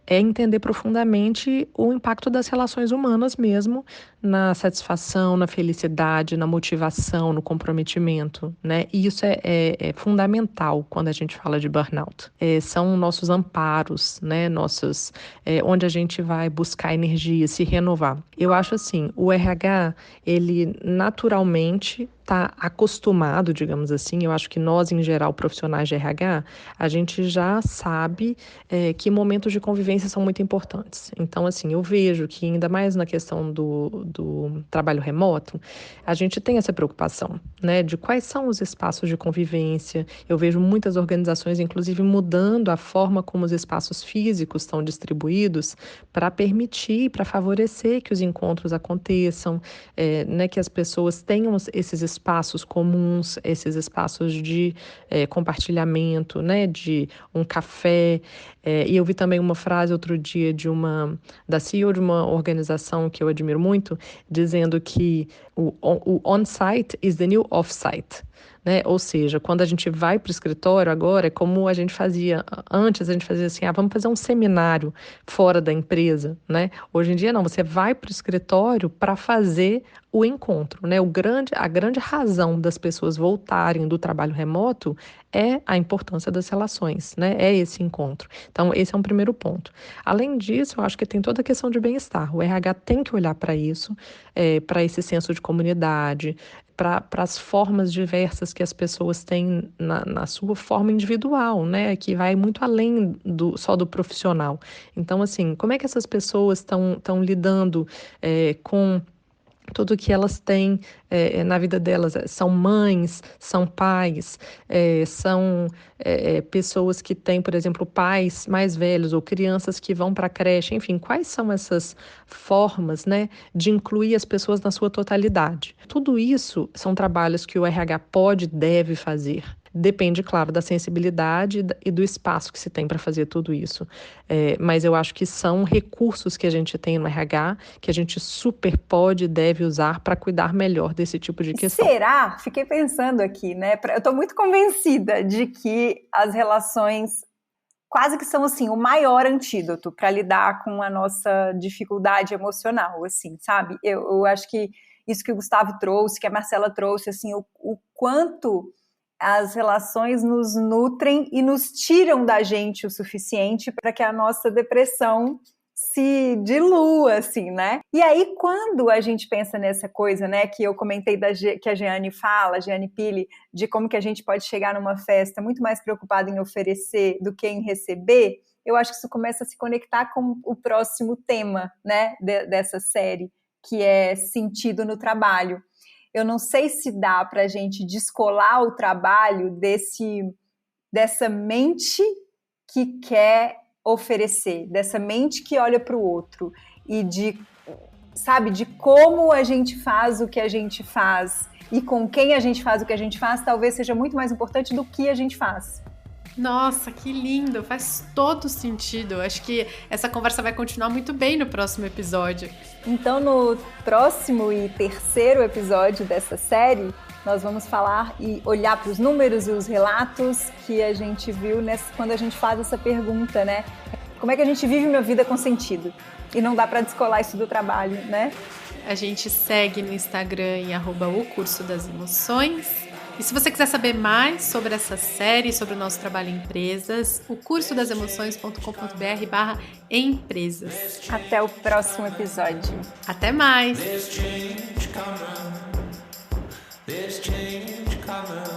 [SPEAKER 4] é entender profundamente o impacto das relações humanas mesmo, na satisfação, na felicidade, na motivação, no comprometimento, né? E isso é fundamental quando a gente fala de burnout. São nossos amparos, né? Onde a gente vai buscar energia, se renovar. Eu acho assim, o o RH, ele naturalmente está acostumado, digamos assim, eu acho que nós, em geral, profissionais de RH, a gente já sabe que momentos de convivência são muito importantes. Então, assim, eu vejo que ainda mais na questão do trabalho remoto, a gente tem essa preocupação, né, de quais são os espaços de convivência. Eu vejo muitas organizações, inclusive, mudando a forma como os espaços físicos estão distribuídos para permitir, para favorecer que os encontros aconteçam, né, que as pessoas tenham esses espaços comuns, esses espaços de compartilhamento, né, de um café. E eu vi também uma frase outro dia da CEO de uma organização que eu admiro muito, dizendo que o on-site is the new off-site. Né? Ou seja, quando a gente vai para o escritório agora, é como a gente fazia antes, a gente fazia assim, vamos fazer um seminário fora da empresa, né? Hoje em dia não, você vai para o escritório para fazer o encontro, né? A grande razão das pessoas voltarem do trabalho remoto é a importância das relações, né? É esse encontro. Então, esse é um primeiro ponto. Além disso, eu acho que tem toda a questão de bem-estar. O RH tem que olhar para isso, para esse senso de comunidade, para as formas diversas que as pessoas têm na sua forma individual, né? Que vai muito além só do profissional. Então, assim, como é que essas pessoas estão lidando com tudo que elas têm na vida delas? São mães, são pais, são pessoas que têm, por exemplo, pais mais velhos ou crianças que vão para a creche. Enfim, quais são essas formas, né, de incluir as pessoas na sua totalidade? Tudo isso são trabalhos que o RH pode e deve fazer. Depende, claro, da sensibilidade e do espaço que se tem para fazer tudo isso. Mas eu acho que são recursos que a gente tem no RH, que a gente super pode e deve usar para cuidar melhor desse tipo de questão.
[SPEAKER 1] Será? Fiquei pensando aqui, né? Eu estou muito convencida de que as relações quase que são, assim, o maior antídoto para lidar com a nossa dificuldade emocional, assim, sabe? Eu acho que isso que o Gustavo trouxe, que a Marcela trouxe, assim, o quanto as relações nos nutrem e nos tiram da gente o suficiente para que a nossa depressão se dilua, assim, né? E aí, quando a gente pensa nessa coisa, né, que eu comentei que a Jeane Pili, de como que a gente pode chegar numa festa muito mais preocupada em oferecer do que em receber, eu acho que isso começa a se conectar com o próximo tema, né, dessa série, que é sentido no trabalho. Eu não sei se dá para a gente descolar o trabalho dessa mente que quer oferecer, dessa mente que olha para o outro e de como a gente faz o que a gente faz e com quem a gente faz o que a gente faz, talvez seja muito mais importante do que a gente faz.
[SPEAKER 2] Nossa, que lindo! Faz todo sentido. Acho que essa conversa vai continuar muito bem no próximo episódio.
[SPEAKER 1] Então, no próximo e terceiro episódio dessa série, nós vamos falar e olhar para os números e os relatos que a gente viu quando a gente faz essa pergunta, né? Como é que a gente vive uma vida com sentido? E não dá para descolar isso do trabalho, né?
[SPEAKER 2] A gente segue no Instagram em @ocursodasemoções. E se você quiser saber mais sobre essa série, sobre o nosso trabalho em empresas, o cursodasemoções.com.br/empresas.
[SPEAKER 1] Até o próximo episódio.
[SPEAKER 2] Até mais!
[SPEAKER 5] There's change coming.